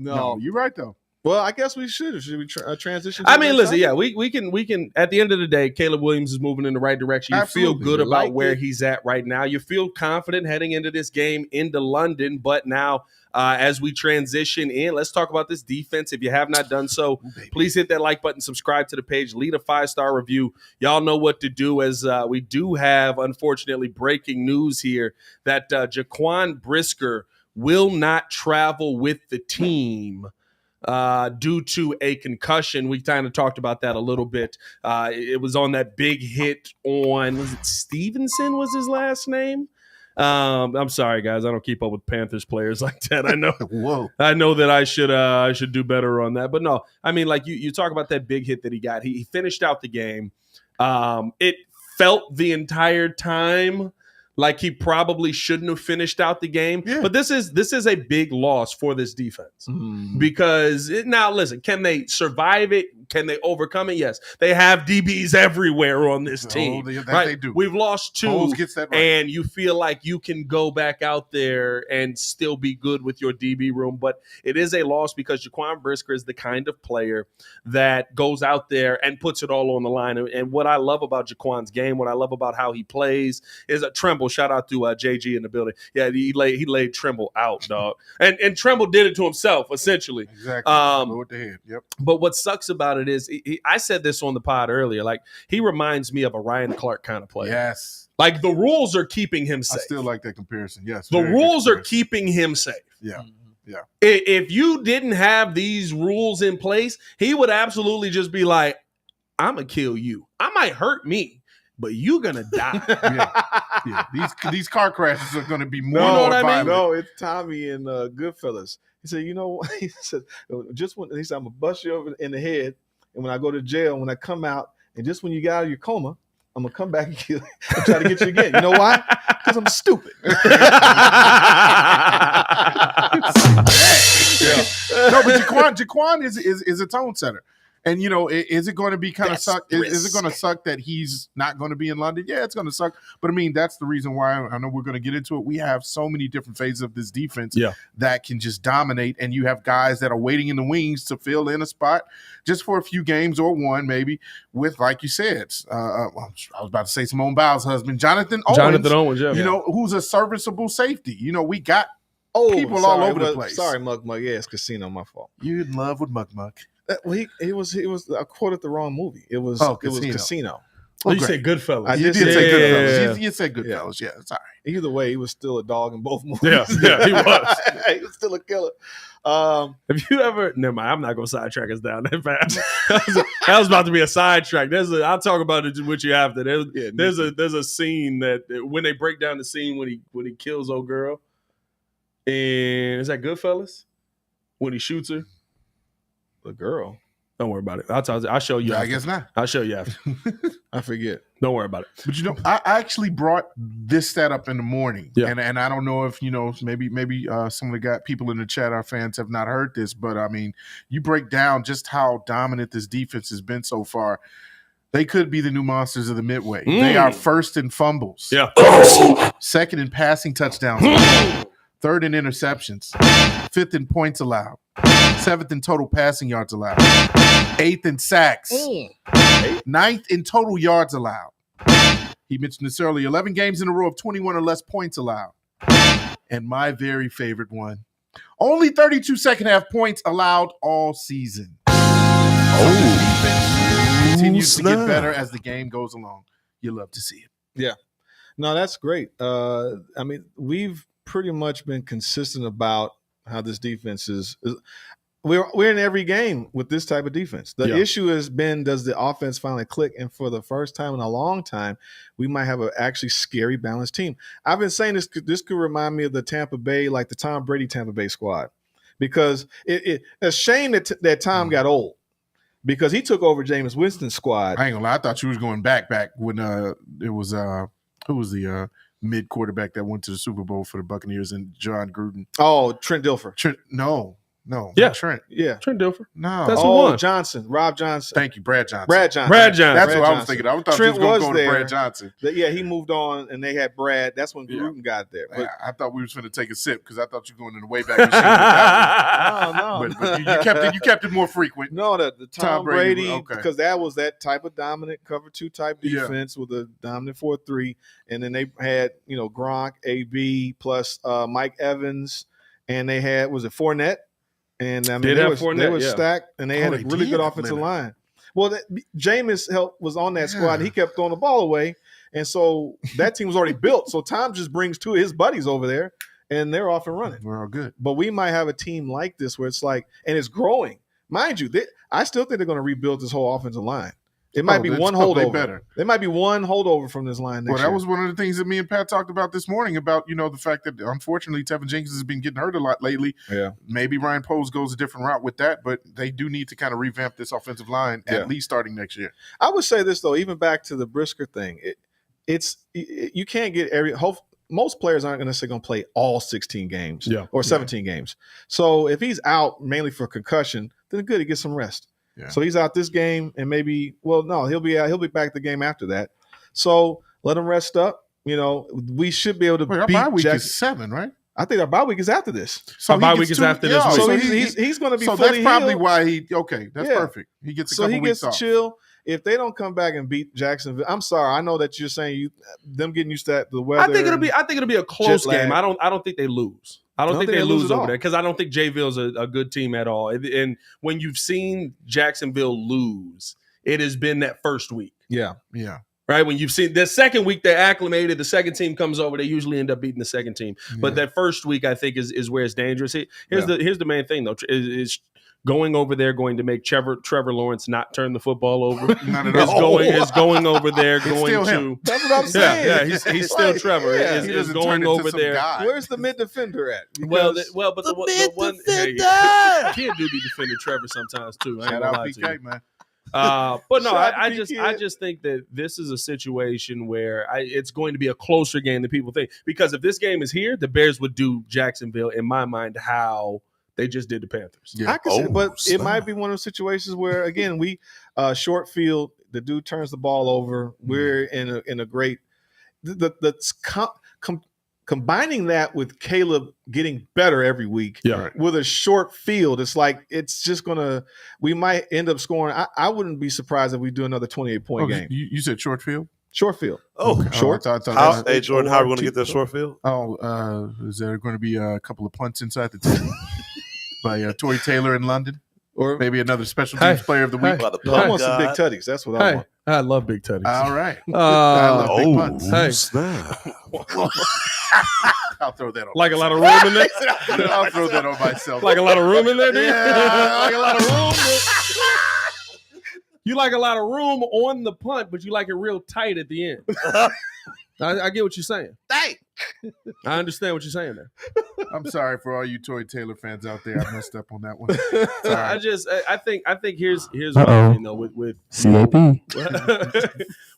No, you're right though. Well, I guess we should. Should we transition? Listen, we can. At the end of the day, Caleb Williams is moving in the right direction. You feel good about where he's at right now. You feel confident heading into this game into London. But now, as we transition in, let's talk about this defense. If you have not done so, please hit that like button, subscribe to the page, leave a 5-star review. Y'all know what to do. As we do have, unfortunately, breaking news here that Jaquan Brisker will not travel with the team due to a concussion. We kind of talked about that a little bit. It was on that big hit on, was it Stevenson was his last name? I'm sorry, guys. I don't keep up with Panthers players like that. I know. Whoa. I know that I should do better on that. But no, I mean, like you talk about that big hit that he got. He finished out the game. It felt the entire time like he probably shouldn't have finished out the game. Yeah. But this is a big loss for this defense. Because now listen, can they survive it? Can they overcome it? Yes. They have DBs everywhere on this team. Right? They do. We've lost 2, right. And you feel like you can go back out there and still be good with your DB room. But it is a loss because Jaquan Brisker is the kind of player that goes out there and puts it all on the line. And what I love about Jaquan's game, what I love about how he plays is a Tremble. Shout out to JG in the building. Yeah, he laid Tremble out, dog. And Tremble did it to himself, essentially. Exactly. With the head. Yep. But what sucks about it is, I said this on the pod earlier, like he reminds me of a Ryan Clark kind of player. Yes. Like the rules are keeping him safe. I still like that comparison. Yes. The rules are keeping him safe. Yeah. Yeah. If you didn't have these rules in place, he would absolutely just be like, I'm going to kill you. I might hurt me, but you're going to die. Yeah. These car crashes are going to be more. No, violent. No, it's Tommy and Goodfellas. He said, you know, he said, he said, I'm gonna bust you over in the head, and when I go to jail, when I come out, and just when you get out of your coma, I'm gonna come back and try to get you again. You know why? Because I'm stupid. No, but Jaquan is a tone setter. And, you know, is it going to be kind of suck? Is it going to suck that he's not going to be in London? Yeah, it's going to suck. But, I mean, that's the reason why I know we're going to get into it. We have so many different phases of this defense that can just dominate. And you have guys that are waiting in the wings to fill in a spot just for a few games or one maybe with, like you said, I was about to say Simone Biles' husband, Jonathan Owens, you know, who's a serviceable safety. You know, we got people all over the place. Sorry, Mug. Yeah, it's Casino. My fault. You in love with Mug. Well, he was. I quoted the wrong movie. It was Casino. Oh, you said Goodfellas. You did say Goodfellas. You said Goodfellas. Yeah, sorry. Either way, he was still a dog in both movies. Yeah, he was. He was still a killer. Have you ever? Never mind. I'm not gonna sidetrack us down that fast. that was about to be a sidetrack. I'll talk about it with you after. There's a scene that when they break down the scene when he kills old girl, and is that Goodfellas? When he shoots her. The girl. Don't worry about it. I'll show you. I guess not. I'll show you after. I forget. Don't worry about it. But you know, I actually brought this stat up in the morning, and I don't know if you know, maybe some of the people in the chat, our fans, have not heard this, but I mean, you break down just how dominant this defense has been so far. They could be the new monsters of the Midway. They are first in fumbles, second in passing touchdowns, third in interceptions, fifth in points allowed, seventh in total passing yards allowed, eighth in sacks, ninth in total yards allowed. He mentioned this earlier, 11 games in a row of 21 or less points allowed. And my very favorite one, only 32 second-half points allowed all season. Defense continues to get better as the game goes along. You love to see it. Yeah. No, that's great. I mean, we've pretty much been consistent about how this defense is. We're in every game with this type of defense. The issue has been, does the offense finally click? And for the first time in a long time, we might have an actually scary balanced team. I've been saying this could remind me of the Tampa Bay, like the Tom Brady Tampa Bay squad, because it's a shame that Tom got old because he took over Jameis Winston's squad. I ain't gonna lie, I thought you was going back when it was who was the mid quarterback that went to the Super Bowl for the Buccaneers and John Gruden. Oh, Trent Dilfer. No. Yeah. Trent. Yeah. Trent Dilfer. No. That's who won. Rob Johnson. Thank you, Brad Johnson. Brad Johnson. That's what I was thinking. I thought Trent you was going to go there. to Brad Johnson. Yeah, he moved on, and they had Brad. That's when Gruden got there. But I thought we was going to take a sip because I thought you were going in the way back machine. No. But you kept it more frequent. No, the Tom Brady, okay. because that was that type of dominant cover 2 type defense with a dominant 4-3, and then they had Gronk, AB plus Mike Evans, and they had Fournette. And I mean, they were stacked, and they had a really good offensive line. Well, Jameis was on that squad. And he kept throwing the ball away, and so that team was already built. So Tom just brings 2 of his buddies over there, and they're off and running. We're all good. But we might have a team like this where it's like, and it's growing. Mind you, I still think they're going to rebuild this whole offensive line. It might be one holdover. There might be one holdover from this line next year. That was one of the things that me and Pat talked about this morning about, the fact that unfortunately Tevin Jenkins has been getting hurt a lot lately. Yeah. Maybe Ryan Poles goes a different route with that, but they do need to kind of revamp this offensive line at least starting next year. I would say this, though, even back to the Brisker thing, you can't get most players aren't going to play all 16 games or 17 games. So if he's out mainly for concussion, then good, he gets some rest. Yeah. So he's out this game, and maybe he'll be back the game after that. So let him rest up. We should be able to beat. Our bye week is 7, right? I think our bye week is after this. So our bye week is after this. So he's going to be. So that's probably healed. why that's perfect. He gets a couple weeks off. So he gets to chill. If they don't come back and beat Jacksonville, I'm sorry. I know that you're saying them getting used to the weather. I think it'll be a close game. I don't think they lose. I don't think they lose over there because I don't think Jayville's a good team at all. And when you've seen Jacksonville lose, it has been that first week. Yeah. Right? When you've seen the second week, they're acclimated. The second team comes over, they usually end up beating the second team. But that first week, I think, is where it's dangerous. Here's the main thing, though, is going over there going to make Trevor Lawrence not turn the football over. Not at all. Is going over there going still to. him. That's what I'm saying. Yeah, he's still Trevor. Yeah. He Is doesn't going turn into over some there. guy. Where's the mid defender at? Well, Because but the one hey, Kid do be defending Trevor sometimes too. I ain't Shout gonna out lie to you. PK, man. But no, Shout out I to just PK. think that this is a situation where it's going to be a closer game than people think. Because if this game is here, the Bears would do Jacksonville, in my mind, how they just did the Panthers. Yeah. I can see, but it might be one of those situations where, again, we short field, the dude turns the ball over. We're in a great combining that with Caleb getting better every week. Yeah. With a short field, it's like it's just gonna. We might end up scoring. I wouldn't be surprised if we do another 28-point game. You said short field? Short field. Short. I thought How, hey, Jordan, how are we going to get that short field? Is there going to be a couple of punts inside the table by Tory Taylor in London? Or Maybe another special teams player of the week? By the I want punt some big guy. tutties. That's what I Hey, want. I love big tutties. All right. I love big punts. Hey. snap. I'll throw that on Like a lot of room in there. I'll throw that on myself. Like a lot of room in there, dude. Yeah. Like a lot of room. You like a lot of room on the punt, but you like it real tight at the end. I get what you're saying. Hey. I understand what you're saying there. I'm sorry for all you Tory Taylor fans out there. I messed up on that one. Sorry. I think here's what, you know, with CAP.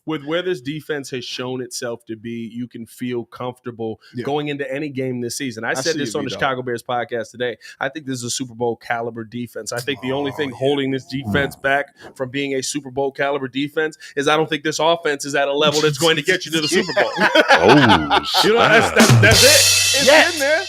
With where this defense has shown itself to be, you can feel comfortable going into any game this season. I said this on the Chicago Bears podcast today. I think this is a Super Bowl caliber defense. I think the only thing holding this defense back from being a Super Bowl caliber defense is I don't think this offense is at a level that's going to get you to the Super Bowl. You know, that's it. It's in there.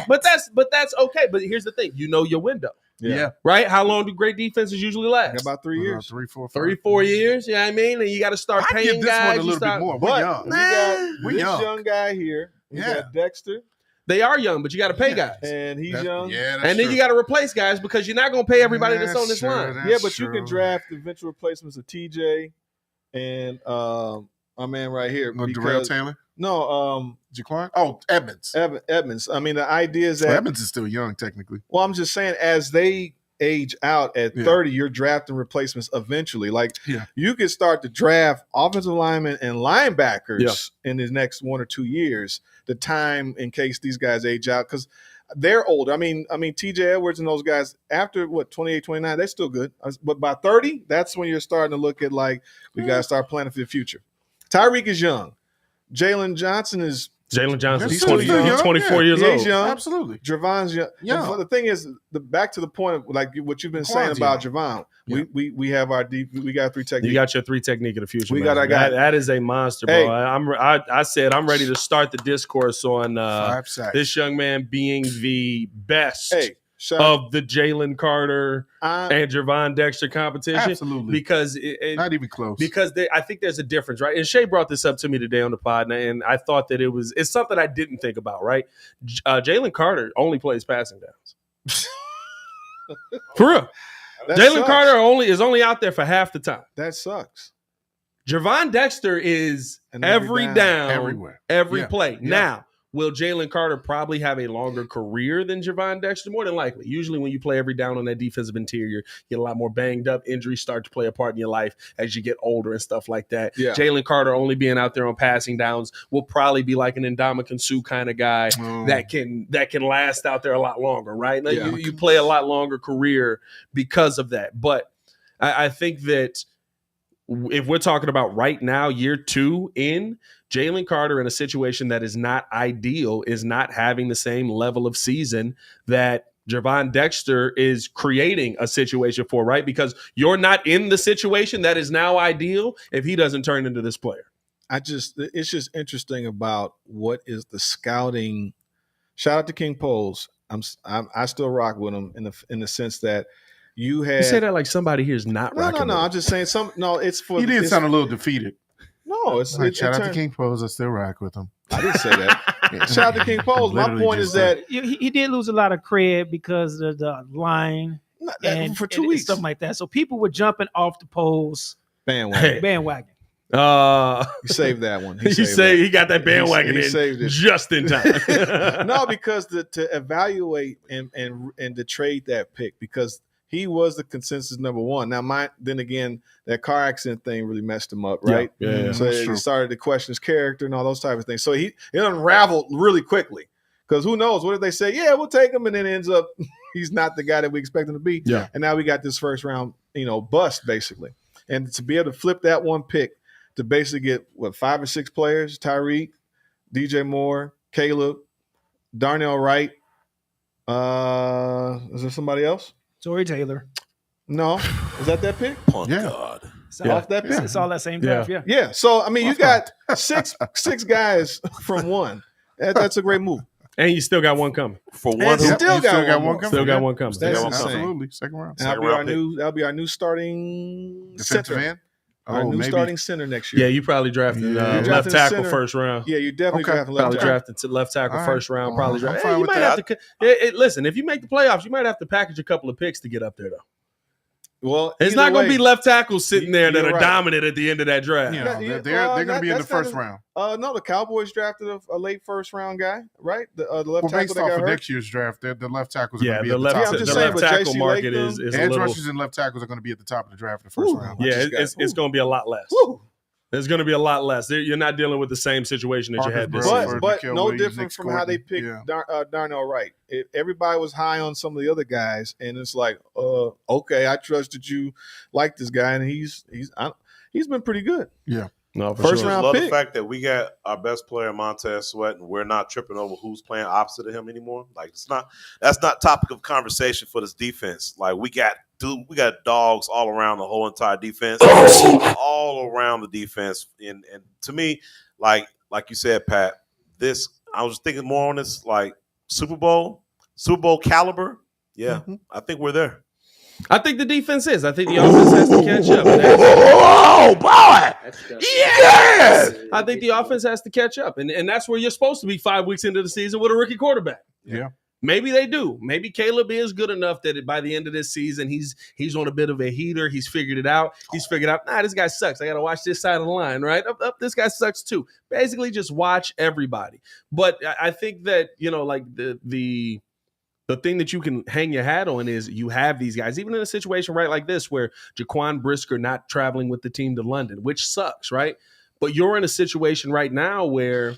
But that's okay. But here's the thing. You know your window. Yeah. Right? How long do great defenses usually last? About 3 years. 3, 4, 5. 3-4 years. You know what I mean? And you got to start I paying give this guys. one a little bit more. We're But young. we got We're this young. young guy here. We got Dexter, They are young, but you got to pay guys. and he's That's- young. Yeah, that's And then true. you got to replace guys because you're not going to pay everybody that's on this That's line. true. Yeah, That's but you can true. draft eventual replacements of TJ and my man right here. Darrell because- Taylor? No, Jaquan? Oh, Edmonds. Edmonds. I mean, the idea is that. Edmonds is still young, technically. Well, I'm just saying, as they age out at 30, you're drafting replacements eventually. Like you could start to draft offensive linemen and linebackers in the next 1 or 2 years. The time in case these guys age out because they're older. I mean, TJ Edwards and those guys after 28, 29, they're still good. But by 30, that's when you're starting to look at like we got to start planning for the future. Tyreek is young. Jalen Johnson is. He's still young. 24 years He's old. young. Absolutely. Javon's young. Yeah. But the thing is, back to the point of like what you've been saying about Javon. We have our deep. We got 3 techniques. You got your 3 technique of the future. We man. got our guy. That is a monster, bro. Hey. I said I'm ready to start the discourse on 5 sacks. this young man being the best Shout out. of the Jalen Carter and Javon Dexter competition. Absolutely. Because not even close. Because I think there's a difference, right? And Shay brought this up to me today on the pod, and I thought that it's something I didn't think about, right? Jalen Carter only plays passing downs. For real. Jalen Carter is only out there for half the time. That sucks. Javon Dexter is And every down, everywhere, every play. Yeah. Now, will Jalen Carter probably have a longer career than Javon Dexter? More than likely. Usually when you play every down on that defensive interior, you get a lot more banged up. Injuries start to play a part in your life as you get older and stuff like that. Yeah. Jalen Carter only being out there on passing downs will probably be like an Ndamukong Suh kind of guy that can last out there a lot longer, right? Now, you play a lot longer career because of that. But I think that if we're talking about right now, year 2 in, Jalen Carter in a situation that is not ideal is not having the same level of season that Javon Dexter is creating a situation for, right? Because you're not in the situation that is now ideal if he doesn't turn into this player. It's just interesting about what is the scouting. Shout out to King Poles. I still rock with him in the sense that you say that like somebody here is not rocking. No. I'm just saying it's for. He did sound a little defeated. No, it's shout out to King Poles. I still rock with him. I didn't say that. Shout out to King Poles. My point is that he did lose a lot of cred because of the line and for 2 weeks, stuff like that. So people were jumping off the Poles bandwagon. He saved that one. He got that bandwagon he in saved it. just in time. No, because to evaluate and to trade that pick, because he was the consensus number one. Now, then again, that car accident thing really messed him up, right? Yeah. So he started to question his character and all those type of things. So it unraveled really quickly. Because who knows? What if they say, yeah, we'll take him, and then it ends up he's not the guy that we expect him to be. Yeah. And now we got this first round, bust basically. And to be able to flip that one pick to basically get 5 or 6 players: Tyreek, DJ Moore, Caleb, Darnell Wright. Is there somebody else? Tory Taylor. No. Is that pick? Oh, God. Off that pick? It's all that same draft, yeah. Yeah. So, I mean, you got six guys from one. That's a great move. And you still got one coming. For one, still got one coming. Still got one coming. That's Absolutely. Second round. That'll be our new starting Defensive center. end? Our new starting center next year. Yeah, you probably drafted left tackle first round. Yeah, you definitely drafted probably drafted to left tackle first round. Probably I'm drafted. fine You with might that. have to. Listen, if you make the playoffs, you might have to package a couple of picks to get up there, though. Well, it's not going to be left tackles sitting there that are right. dominant at the end of that draft. Yeah, they're going to be in the first round. No, the Cowboys drafted a late first round guy, right? The left tackle based that off got of hurt. next year's draft, the left tackles are going to be the at the left, top. I'm the just saying, left but tackle JC market Latham, is a Edge little. rushers and left tackles are going to be at the top of the draft in the first round. Yeah, it's going to be a lot less. Woo. There's going to be a lot less. You're not dealing with the same situation that you had this season. But no different from how they picked Darnell Wright. Everybody was high on some of the other guys, and it's like, okay, I trusted you, like this guy, and he's been pretty good. Yeah. No, for First sure. round I love pick. the fact that we got our best player Montez Sweat, and we're not tripping over who's playing opposite of him anymore. Like that's not topic of conversation for this defense. Like we got dogs all around the whole entire defense, all around the defense. And to me, like you said, Pat, I was thinking more on this like Super Bowl caliber. Yeah, I think we're there. I think the defense is. I think the offense has to catch up. Oh, boy! Yes! I think the offense has to catch up. And that's where you're supposed to be 5 weeks into the season with a rookie quarterback. Yeah. Maybe they do. Maybe Caleb is good enough that by the end of this season, he's on a bit of a heater. He's figured it out. He's figured out, this guy sucks. I got to watch this side of the line, right? Up, this guy sucks too. Basically, just watch everybody. But I think that, like the thing that you can hang your hat on is you have these guys, even in a situation right like this where Jaquan Brisker not traveling with the team to London, which sucks, right? But you're in a situation right now where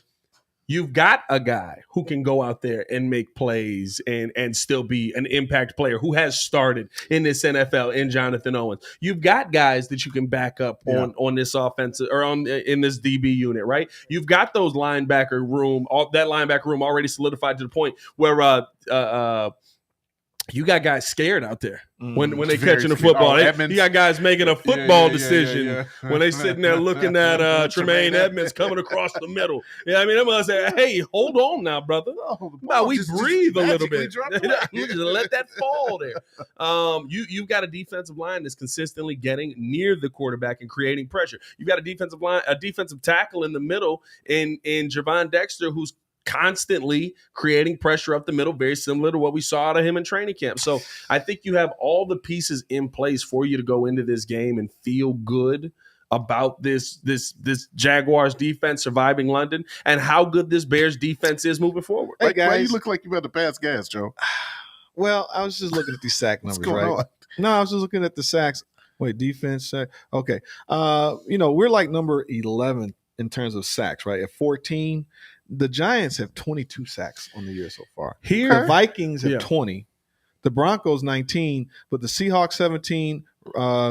you've got a guy who can go out there and make plays and still be an impact player who has started in this NFL in Jonathan Owens. You've got guys that you can back up on this offensive or in this DB unit, right? You've got those that linebacker room already solidified to the point where you got guys scared out there when they catching the football. You got guys making a football decision when they sitting there looking at Tremaine Edmonds coming across the middle. Yeah, I mean, they must say, "Hey, hold on now, brother. We breathe a little bit. Just let that fall there." You've got a defensive line that's consistently getting near the quarterback and creating pressure. You've got a defensive tackle in the middle in Javon Dexter who's constantly creating pressure up the middle, very similar to what we saw out of him in training camp. So I think you have all the pieces in place for you to go into this game and feel good about this Jaguars defense surviving London and how good this Bears defense is moving forward. Hey, guys, why you look like you about to pass gas, Joe? Well, I was just looking at these sack numbers, What's going right? on? No, I was just looking at the sacks. Wait, defense sack. Okay. We're like number 11 in terms of sacks, right? At 14. The Giants have 22 sacks on the year so far. The Vikings have 20. The Broncos 19, but the Seahawks 17,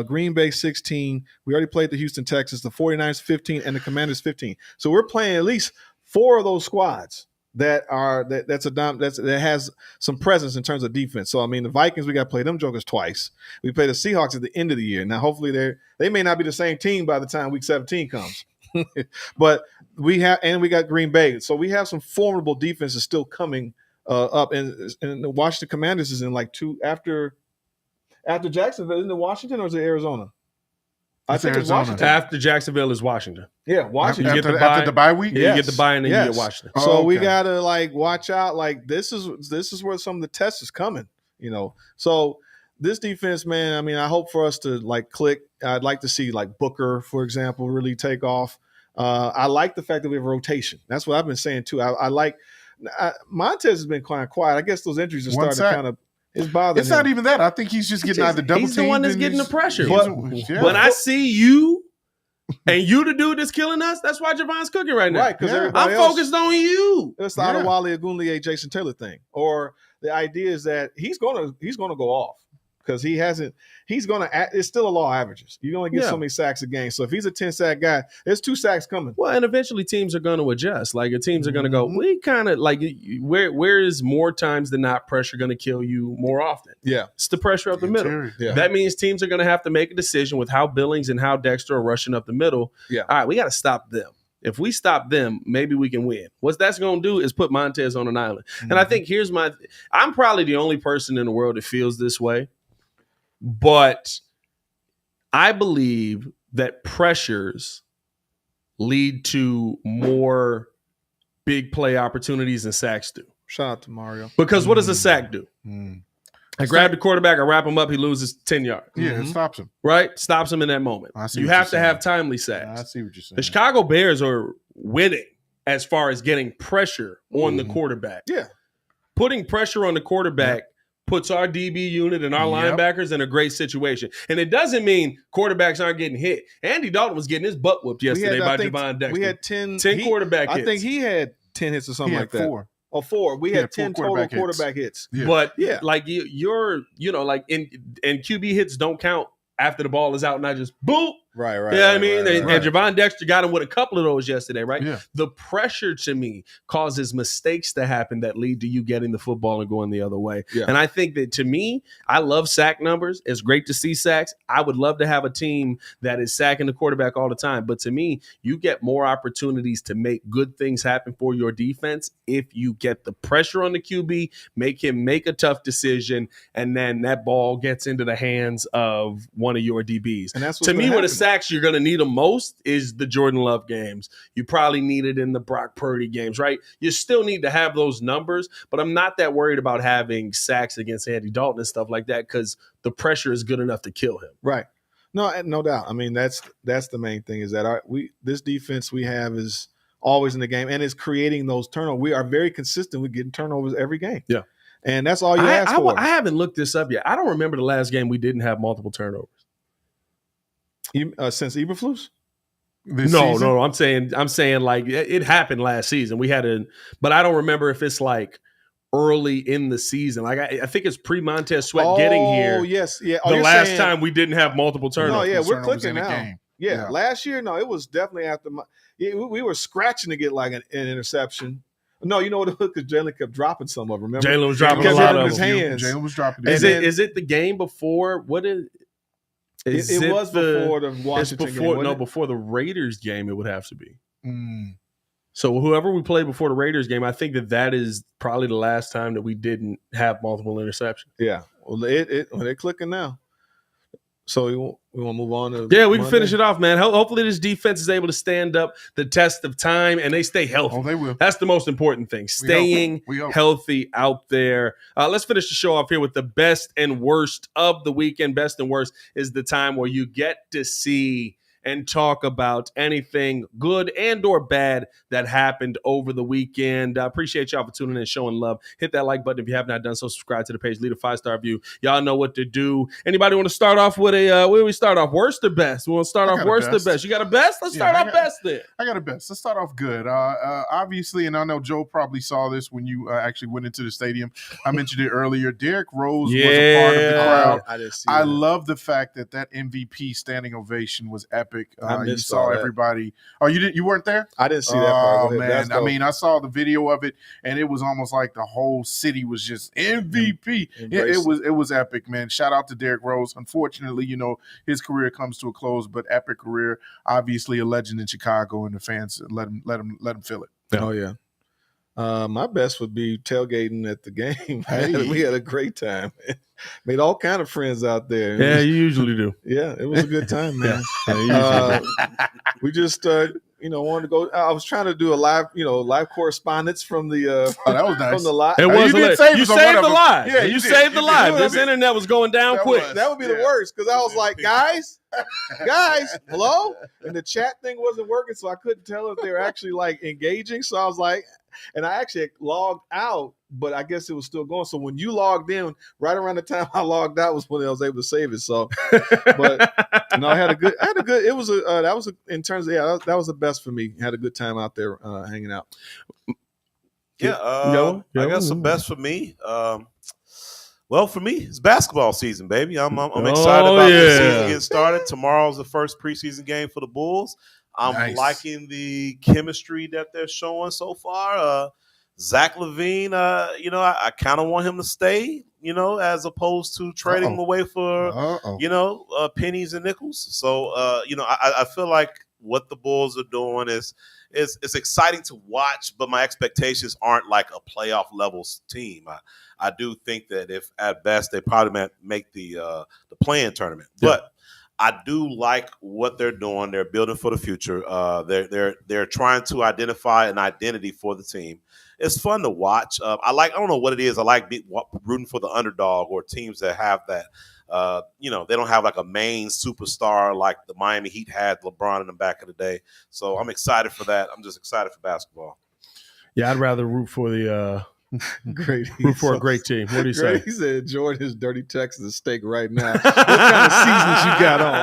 Green Bay 16. We already played the Houston Texans, the 49ers 15, and the Commanders 15. So we're playing at least 4 of those squads that has some presence in terms of defense. So I mean, the Vikings, we got to play them jokers twice. We play the Seahawks at the end of the year. Now, hopefully they may not be the same team by the time Week 17 comes. But we got Green Bay, so we have some formidable defenses still coming up, and the Washington Commanders is in like 2 after Jacksonville. Isn't it Washington or is it Arizona? I think it's Washington. After Jacksonville is Washington. Yeah, Washington. After the bye week, you get the bye and then you get Washington. So we gotta watch out. Like this is where some of the test is coming. So this defense, man, I mean, I hope for us to like click. I'd like to see like Booker, for example, really take off. I like the fact that we have rotation. That's what I've been saying too. I like Montez has been kind of quiet. I guess those injuries are starting to kind of it's bothering It's him. not even that. I think he's just getting either double teamed. He's the one that's getting the pressure. Yeah. When I see you and you the dude that's killing us, that's why Javon's cooking right now. Right, because I'm focused on you. It's the Adewale Ogunleye, Jason Taylor thing. Or the idea is that he's gonna go off. Because it's still a law of averages. You only get so many sacks a game. So if he's a 10-sack guy, there's 2 sacks coming. Well, and eventually teams are going to adjust. Like, teams are going to go, we kind of like, where is more times than not pressure going to kill you more often? Yeah. It's the pressure up the middle. Yeah. That means teams are going to have to make a decision with how Billings and how Dexter are rushing up the middle. Yeah. All right, we got to stop them. If we stop them, maybe we can win. What that's going to do is put Montez on an island. And I think I'm probably the only person in the world that feels this way. But I believe that pressures lead to more big play opportunities than sacks do. Shout out to Mario. Because what does a sack do? I grab the quarterback, I wrap him up, he loses 10 yards. Yeah, it stops him. Right? Stops him in that moment. You have to have timely sacks. I see what you're saying. The Chicago Bears are winning as far as getting pressure on the quarterback. Yeah. Putting pressure on the quarterback puts our DB unit and our linebackers in a great situation. And it doesn't mean quarterbacks aren't getting hit. Andy Dalton was getting his butt whooped yesterday by Javon Dexter. We had 10 quarterback hits. I think he had 10 hits or something like that. 4. Oh, 4. We had 10 total quarterback hits. Yeah. But like you're like in QB hits don't count after the ball is out and I just boom. Right. Yeah, you know what I mean? And Javon Dexter got him with a couple of those yesterday, right? Yeah. The pressure to me causes mistakes to happen that lead to you getting the football and going the other way. Yeah. And I think that to me, I love sack numbers. It's great to see sacks. I would love to have a team that is sacking the quarterback all the time. But to me, you get more opportunities to make good things happen for your defense if you get the pressure on the QB, make him make a tough decision, and then that ball gets into the hands of one of your DBs. And that's to me, when a sacks you're going to need them most is the Jordan Love games. You probably need it in the Brock Purdy games, right? You still need to have those numbers, but I'm not that worried about having sacks against Andy Dalton and stuff like that because the pressure is good enough to kill him. Right. No doubt. I mean, that's the main thing is that this defense we have is always in the game and is creating those turnovers. We are very consistent with getting turnovers every game. Yeah. And that's all you ask for. I haven't looked this up yet. I don't remember the last game we didn't have multiple turnovers. Since Eberflus? No. I'm saying like it happened last season. We had but I don't remember if it's like early in the season. Like I think it's pre-Montez Sweat getting here. Oh yes, yeah. The last time we didn't have multiple turnovers. No, yeah, we're clicking now. Yeah, last year, no, it was definitely after. We were scratching to get like an interception. No, you know what? Because Jalen kept dropping some of them. Remember, Jalen was dropping a lot of his hands. Jalen was dropping. Is it the game before? What is? It was before the Washington game. Before the Raiders game, it would have to be. So whoever we played before the Raiders game, I think that is probably the last time that we didn't have multiple interceptions. Yeah, well, they're clicking now. So we want to move on to we can finish it off, man. Hopefully this defense is able to stand up the test of time and they stay healthy. Oh, they will. That's the most important thing. Staying healthy out there. Let's finish the show off here with the best and worst of the weekend. Best and worst is the time where you get to see and talk about anything good and or bad that happened over the weekend. I appreciate y'all for tuning in and showing love. Hit that like button if you have not done so. Subscribe to the page. Leave a 5-star review. Y'all know what to do. Anybody want to start off with where do we start off? Worst or best? We want to start off worst or best? You got a best? Let's start off best then. I got a best. Let's start off good. Obviously, and I know Joe probably saw this when you actually went into the stadium. I mentioned it earlier. Derrick Rose was a part of the crowd. I didn't see I love the fact that MVP standing ovation was epic. You saw everybody. Oh, you weren't there? I didn't see that part. Oh man, I mean, I saw the video of it, and it was almost like the whole city was just MVP. It was epic, man. Shout out to Derrick Rose. Unfortunately, his career comes to a close, but epic career. Obviously, a legend in Chicago, and the fans let him feel it. Oh yeah. My best would be tailgating at the game. Hey. We had a great time. Made all kind of friends out there. Yeah, you usually do. Yeah, it was a good time, man. Yeah, We just wanted to go. I was trying to do a live correspondence from the that was nice. from the live. It was you you saved the live. Yeah, you saved the live. This internet was going down quick. That would be the worst because I was like, guys, hello, and the chat thing wasn't working, so I couldn't tell if they were actually like engaging. So I was like, and I actually logged out, but I guess it was still going. So when you logged in, right around the time I logged out was when I was able to save it. So, but I had a good. It was in terms of that was the best for me. Had a good time out there hanging out. Yeah, I got some best for me. Well, for me, it's basketball season, baby. I'm excited about the season getting started. Tomorrow's the first preseason game for the Bulls. I'm liking the chemistry that they're showing so far. Zach LaVine, I kind of want him to stay, as opposed to trading him away for, pennies and nickels. So, I feel like what the Bulls are doing is it's exciting to watch, but my expectations aren't like a playoff levels team. I do think that if at best they probably might make the play-in tournament, but I do like what they're doing. They're building for the future. They're trying to identify an identity for the team. It's fun to watch. I don't know what it is. I like rooting for the underdog or teams that have that. They don't have like a main superstar like the Miami Heat had LeBron in the back of the day. So I'm excited for that. I'm just excited for basketball. Yeah, I'd rather root for the root for a great team. What do you say? He said, "Enjoy his dirty Texas steak right now." What kind of seasons you got on?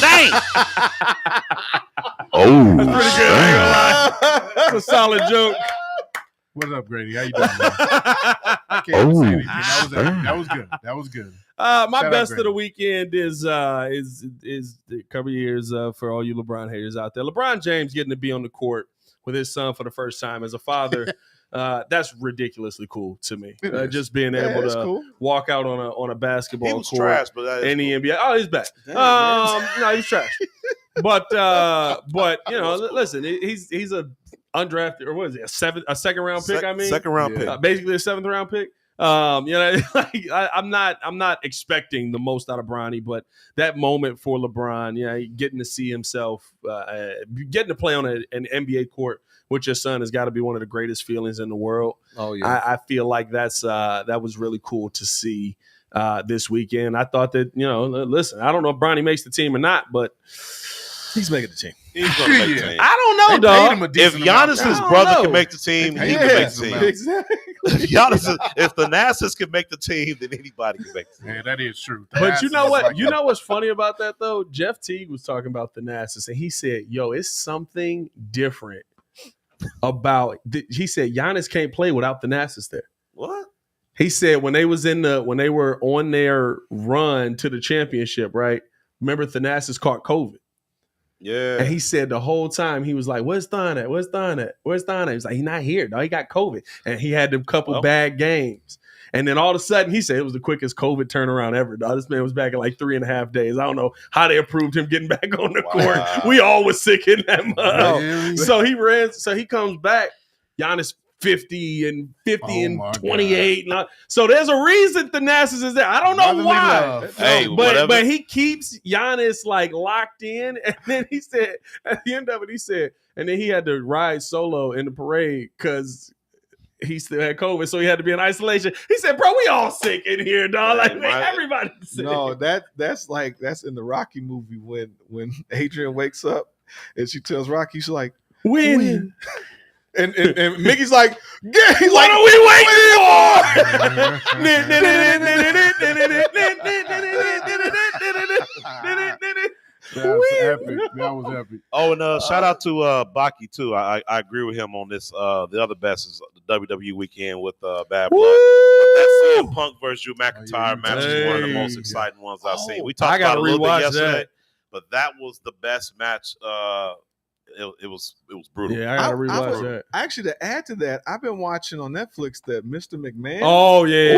Dang! Oh, that's pretty good. I ain't gonna lie. That's a solid joke. What's up, Grady? How you doing, man? I can't even say anything. That was good. That was good. My Shout best out, of the weekend is a couple years for all you LeBron haters out there. LeBron James getting to be on the court with his son for the first time as a father. That's ridiculously cool to me. Just being able to walk out on a basketball court trash, but in the NBA. Oh, he's back. No, he's trash. But listen, he's a undrafted, or what is it? A second round pick. Second round pick, basically a 7th round pick. I'm not expecting the most out of Bronny, but that moment for LeBron, getting to see himself, getting to play on an NBA court with your son has got to be one of the greatest feelings in the world. Oh yeah, I feel like that was really cool to see this weekend. I thought that listen, I don't know if Bronny makes the team or not, but he's making the team. He's gonna make the team. I don't know, dog. If Giannis's brother can make the team, he can make the team. Exactly. If the Nassers can make the team, then anybody can make the team. Yeah, that is true. But you know what? You know what's funny about that though? Jeff Teague was talking about the Nassers, and he said, it's something different about. He said Giannis can't play without the Nassers there. What? He said when they were on their run to the championship, right? Remember, Thanasis caught COVID. Yeah. And he said the whole time, he was like, where's Thon at? Where's Thon at? Where's Thon at? He's like, he's not here. No, he got COVID. And he had them couple bad games. And then all of a sudden, he said it was the quickest COVID turnaround ever. Dog. This man was back in like 3.5 days. I don't know how they approved him getting back on the court. We all was sick in that mud. Really? So he comes back. Giannis 50 and 28. So there's a reason Thanasis is there. I don't know why. Hey, but he keeps Giannis like locked in. And then he said, at the end of it, and then he had to ride solo in the parade because he still had COVID, so he had to be in isolation. He said, bro, we all sick in here, dog. Like, everybody's sick. No, that's in the Rocky movie when Adrian wakes up and she tells Rocky, she's like, win. And Mickey's like, what are we waiting That was epic. Oh, and shout out to Baki too. I agree with him on this. The other best is the WWE weekend with Bad Blood. That CM Punk versus Drew McIntyre match is one of the most exciting ones I've seen. We talked about it a little bit yesterday, but that was the best match. It was brutal. Yeah, I gotta rewatch that. Actually, to add to that, I've been watching on Netflix that Mr. McMahon. Oh yeah,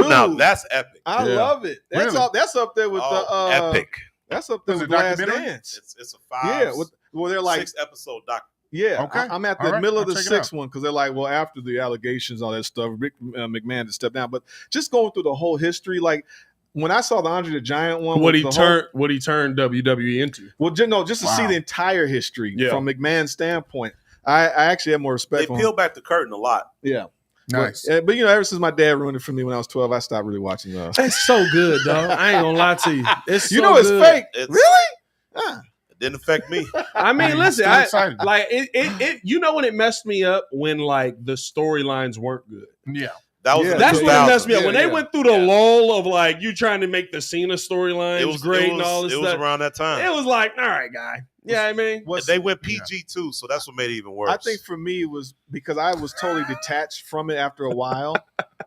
now that's epic. I love it. That's up there with the epic. That's up there with Last Dance. It's a 5. Well, they're like 6 episode doc. Yeah, okay. I'm at the middle of the 6th one because they're like, well, after the allegations, all that stuff, Rick McMahon to step down. But just going through the whole history, like when I saw the Andre the Giant one, what he turned WWE into. Well, just to see the entire history from McMahon's standpoint, I actually have more respect. They peel back the curtain a lot. Yeah. Nice. But ever since my dad ruined it for me when I was 12, I stopped really watching those. It's so good, dog. I ain't gonna lie to you. It's so it's good. fake. Really? It didn't affect me. I mean, listen, excited. like it. You know when it messed me up when like the storylines weren't good. Yeah. That's when it messed me up. When they went through the lull of like you trying to make the Cena storyline great and all this stuff. It was around that time. It was like, all right, guy. Yeah, I mean, they went PG too, so that's what made it even worse. I think for me it was because I was totally detached from it after a while.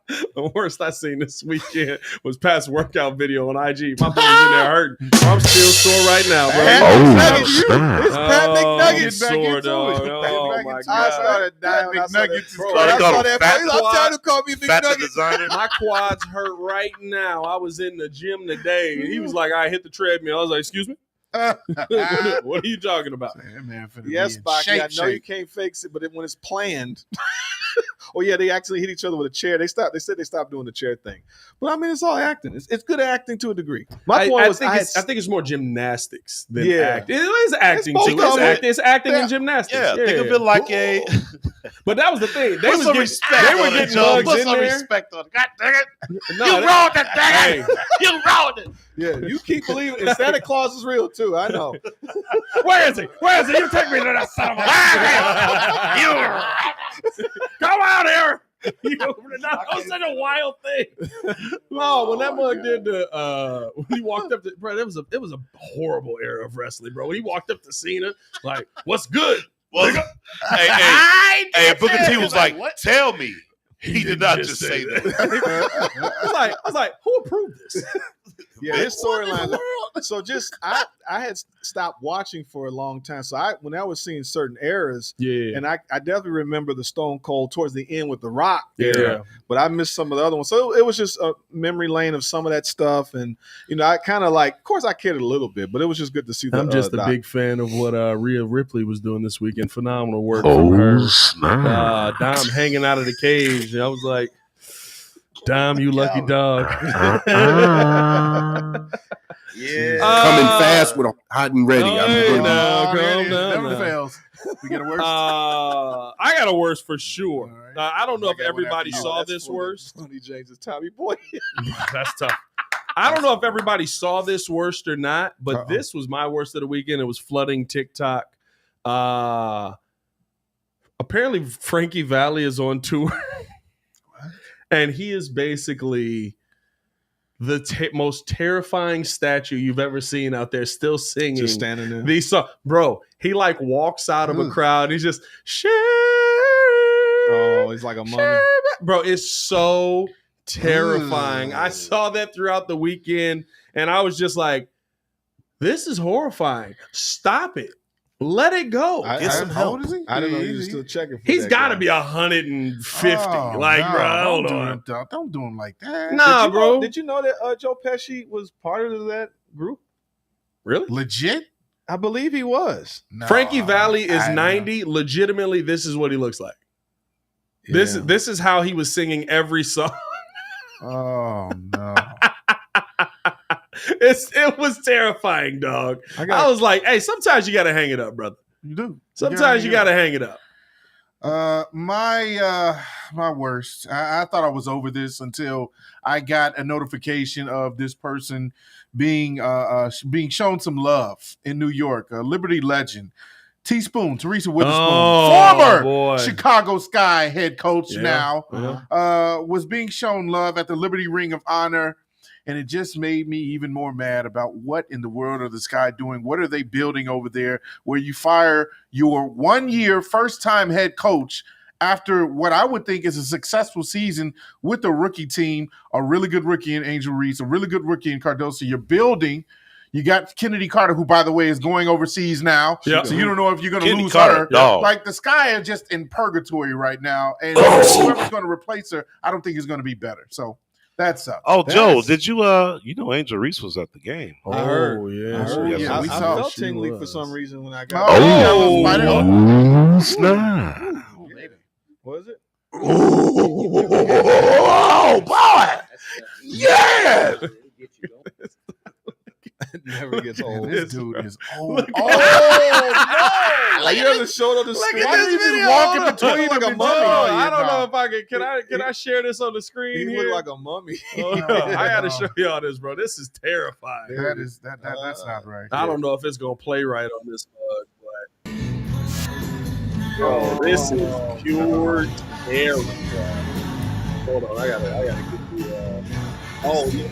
The worst I seen this weekend was Pat's workout video on IG. My boy's in there hurting. I'm still sore right now, bro. It's Pat McNuggets back sore, into dog. it. Oh my god! I started dying when I saw that. I saw that. I'm trying to call me McNuggets. Designer. My quads hurt right now. I was in the gym today, and he was like, "I hit the treadmill." I was like, "Excuse me." What are you talking about? Yes, Spocky, I know you can't fix it, but when it's planned. Oh yeah, they actually hit each other with a chair. They said they stopped doing the chair thing. But I mean, it's all acting. It's good acting to a degree. My point was, I think it's more gymnastics than acting. It is acting it's too. It's acting and gymnastics. Yeah, think of it like a. But that was the thing. They were getting mugs mugs in there. Respect on it. God dang it! No, you wrong that thing. You wrong it. Yeah, you keep believing. And Santa Claus is real too. I know. Where is he? You take me to that son of a. Come out here. That was such a wild thing. No, when that mug did when he walked up to bro, it was a horrible era of wrestling, bro. When he walked up to Cena, like, what's good? Hey, Booker T was like, tell me. He did not just say that. I was like, who approved this? Yeah, his storyline. So just I had stopped watching for a long time. So when I was seeing certain eras, and I definitely remember the Stone Cold towards the end with The Rock. Yeah. But I missed some of the other ones. So it was just a memory lane of some of that stuff. And I kind of like, of course I cared a little bit, but it was just good to see I'm just a big fan of what Rhea Ripley was doing this weekend. Phenomenal work from her. Dom hanging out of the cage. And I was like, Dom, you lucky dog. Yeah. Coming fast with a hot and ready. Never fails. We get a worst. I got a worst for sure. Right. I don't know if everybody saw this worst. Tony James is Tommy Boy. That's tough. I don't know if everybody saw this worst or not, but this was my worst of the weekend. It was flooding TikTok. Apparently, Frankie Valli is on tour. And he is basically the most terrifying statue you've ever seen out there, still singing. Just standing there. These songs. Bro, he like walks out of a crowd. He's just, oh, he's like a mummy. Bro, it's so terrifying. I saw that throughout the weekend, and I was just like, this is horrifying. Stop it. Let it go. Get some help. How old is he? I don't know. He's still checking. He's got to be 150. Don't do him like that. Nah, bro. Did you know that Joe Pesci was part of that group? Really? Legit? I believe he was. No, Frankie Valli is 90. Legitimately, this is what he looks like. Yeah. This is how he was singing every song. Oh no. It was terrifying, dog. I was like, hey, sometimes you gotta hang it up, brother. You do. Sometimes you gotta hang it up. My worst. I thought I was over this until I got a notification of this person being shown some love in New York. A Liberty legend, Teresa Witherspoon, former Chicago Sky head coach was being shown love at the Liberty Ring of Honor. And it just made me even more mad about what in the world are the Sky doing? What are they building over there where you fire your 1-year first-time head coach after what I would think is a successful season with a rookie team, a really good rookie in Angel Reese, a really good rookie in Cardoso. You're building. You got Kennedy Carter, who, by the way, is going overseas now. Yep. So you don't know if you're going to lose her. Like, the Sky are just in purgatory right now. And whoever's going to replace her, I don't think is going to be better. So that sucks. Oh, Joe, did you Angel Reese was at the game. I heard. I felt tingly for some reason when I got snap. What is it? Oh, boy. Yeah. never gets old. This dude is old. Look Oh, no. Like, he doesn't show it on the Look screen. at Why this do you just video. walk in Hold on. between Like a them? mummy. I don't know if I can I share this on the screen He here? looked like a mummy. Oh, I gotta show y'all this, bro. This is terrifying. That's not right. I don't know if it's gonna play right on this mug, but bro, this is pure terror. Hold on, I gotta get the oh yeah.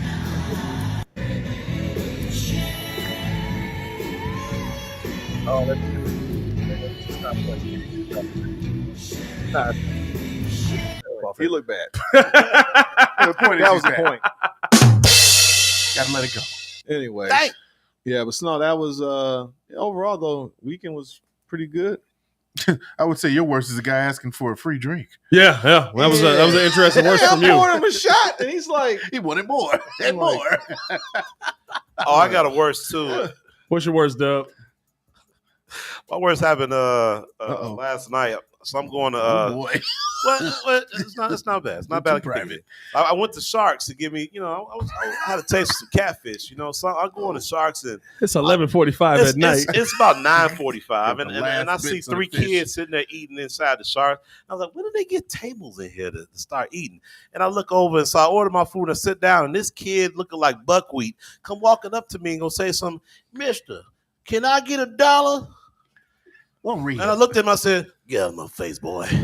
Oh, that's just not playing. Nah. He looked bad. The point That was is the point. Gotta let it go. Anyway. Yeah, but no, that was overall though, weekend was pretty good. I would say your worst is a guy asking for a free drink. Yeah. That was an interesting worst from I you. poured him a shot, and he's like, He wanted more and Like- more. Oh, I got a worse too. What's your worst, Dub? My worst happened Uh-oh. last night. So I'm going to Oh boy. what? It's not bad. It's not bad. Private. I went to Sharks to give me, I had a taste of some catfish, So I go on to Sharks and It's 11:45 at night. it's about 9:45, The and last I see bits of 3 the fish. kids sitting there eating inside the Sharks. I was like, when did they get tables in here to start eating? And I look over, and so I order my food and I sit down, and this kid looking like buckwheat come walking up to me and gonna say something, Mister, can I get $1? Won't read And I it. looked at him, I said, get out of my face, boy. That's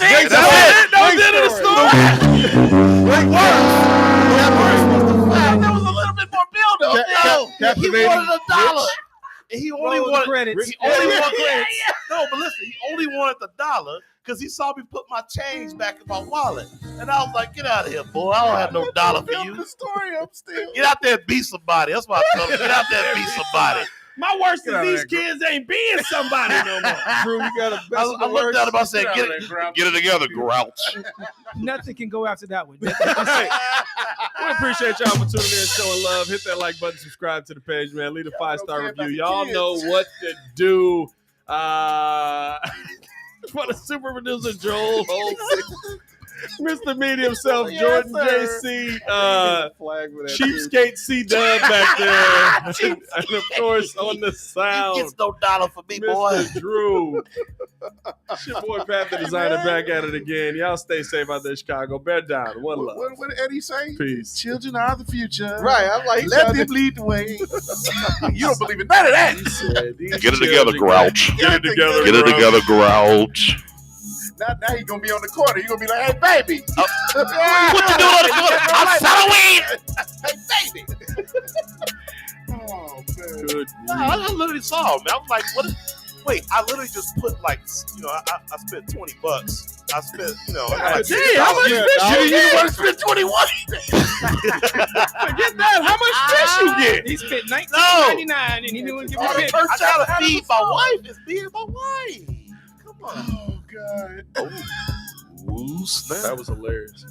it. That's it. That did it. There was a little bit more build up. He wanted $1. And he only Roll the wanted credits. He only wanted No, but listen, he only wanted the $1 because he saw me put my change back in my wallet. And I was like, get out of here, boy. I don't have no $1 for you. The story up still. Get out there and be somebody. That's what I told him. Get out there and be somebody. My worst Get is out of these there, kids ain't being somebody no more. Drew, you got a best I looked at him, I said, get it together, grouch. Nothing can go after that one. We appreciate y'all for tuning in, showing love. Hit that like button, subscribe to the page, man. Leave a 5-star care review. about the Y'all kids. know what to do. For the super producer Joel Holmes, Mr. Medium Self, Jordan JC, flag with that Cheapskate C Dub back there, and of course on the He sound, gets no $1 for me, boy. Mr. Drew. It's your boy Pat the Designer back at it again. Y'all stay safe out there in Chicago. Bear down. One love. What did Eddie say? Peace. Children are the future. Right, I'm like, Let them lead the way. You don't believe in none of that. He said, these Get it together, children- grouch. Get it together, Get it Grouch. together, grouch. Now he's gonna be on the corner. He's gonna be like, "Hey, baby, What you doing on the corner? I'm selling weed. hey, baby." Oh man. Good. I literally saw him. I was like, what? Wait, I literally just put like, I spent $20. I spent, Damn, how much fish you get? want to spend 21? Forget that. How much fish you get? He spent $19.99 and he didn't give me a bit. I gotta feed my wife. It's being my wife. Come on. Oh God. Ooh, snap. That was hilarious.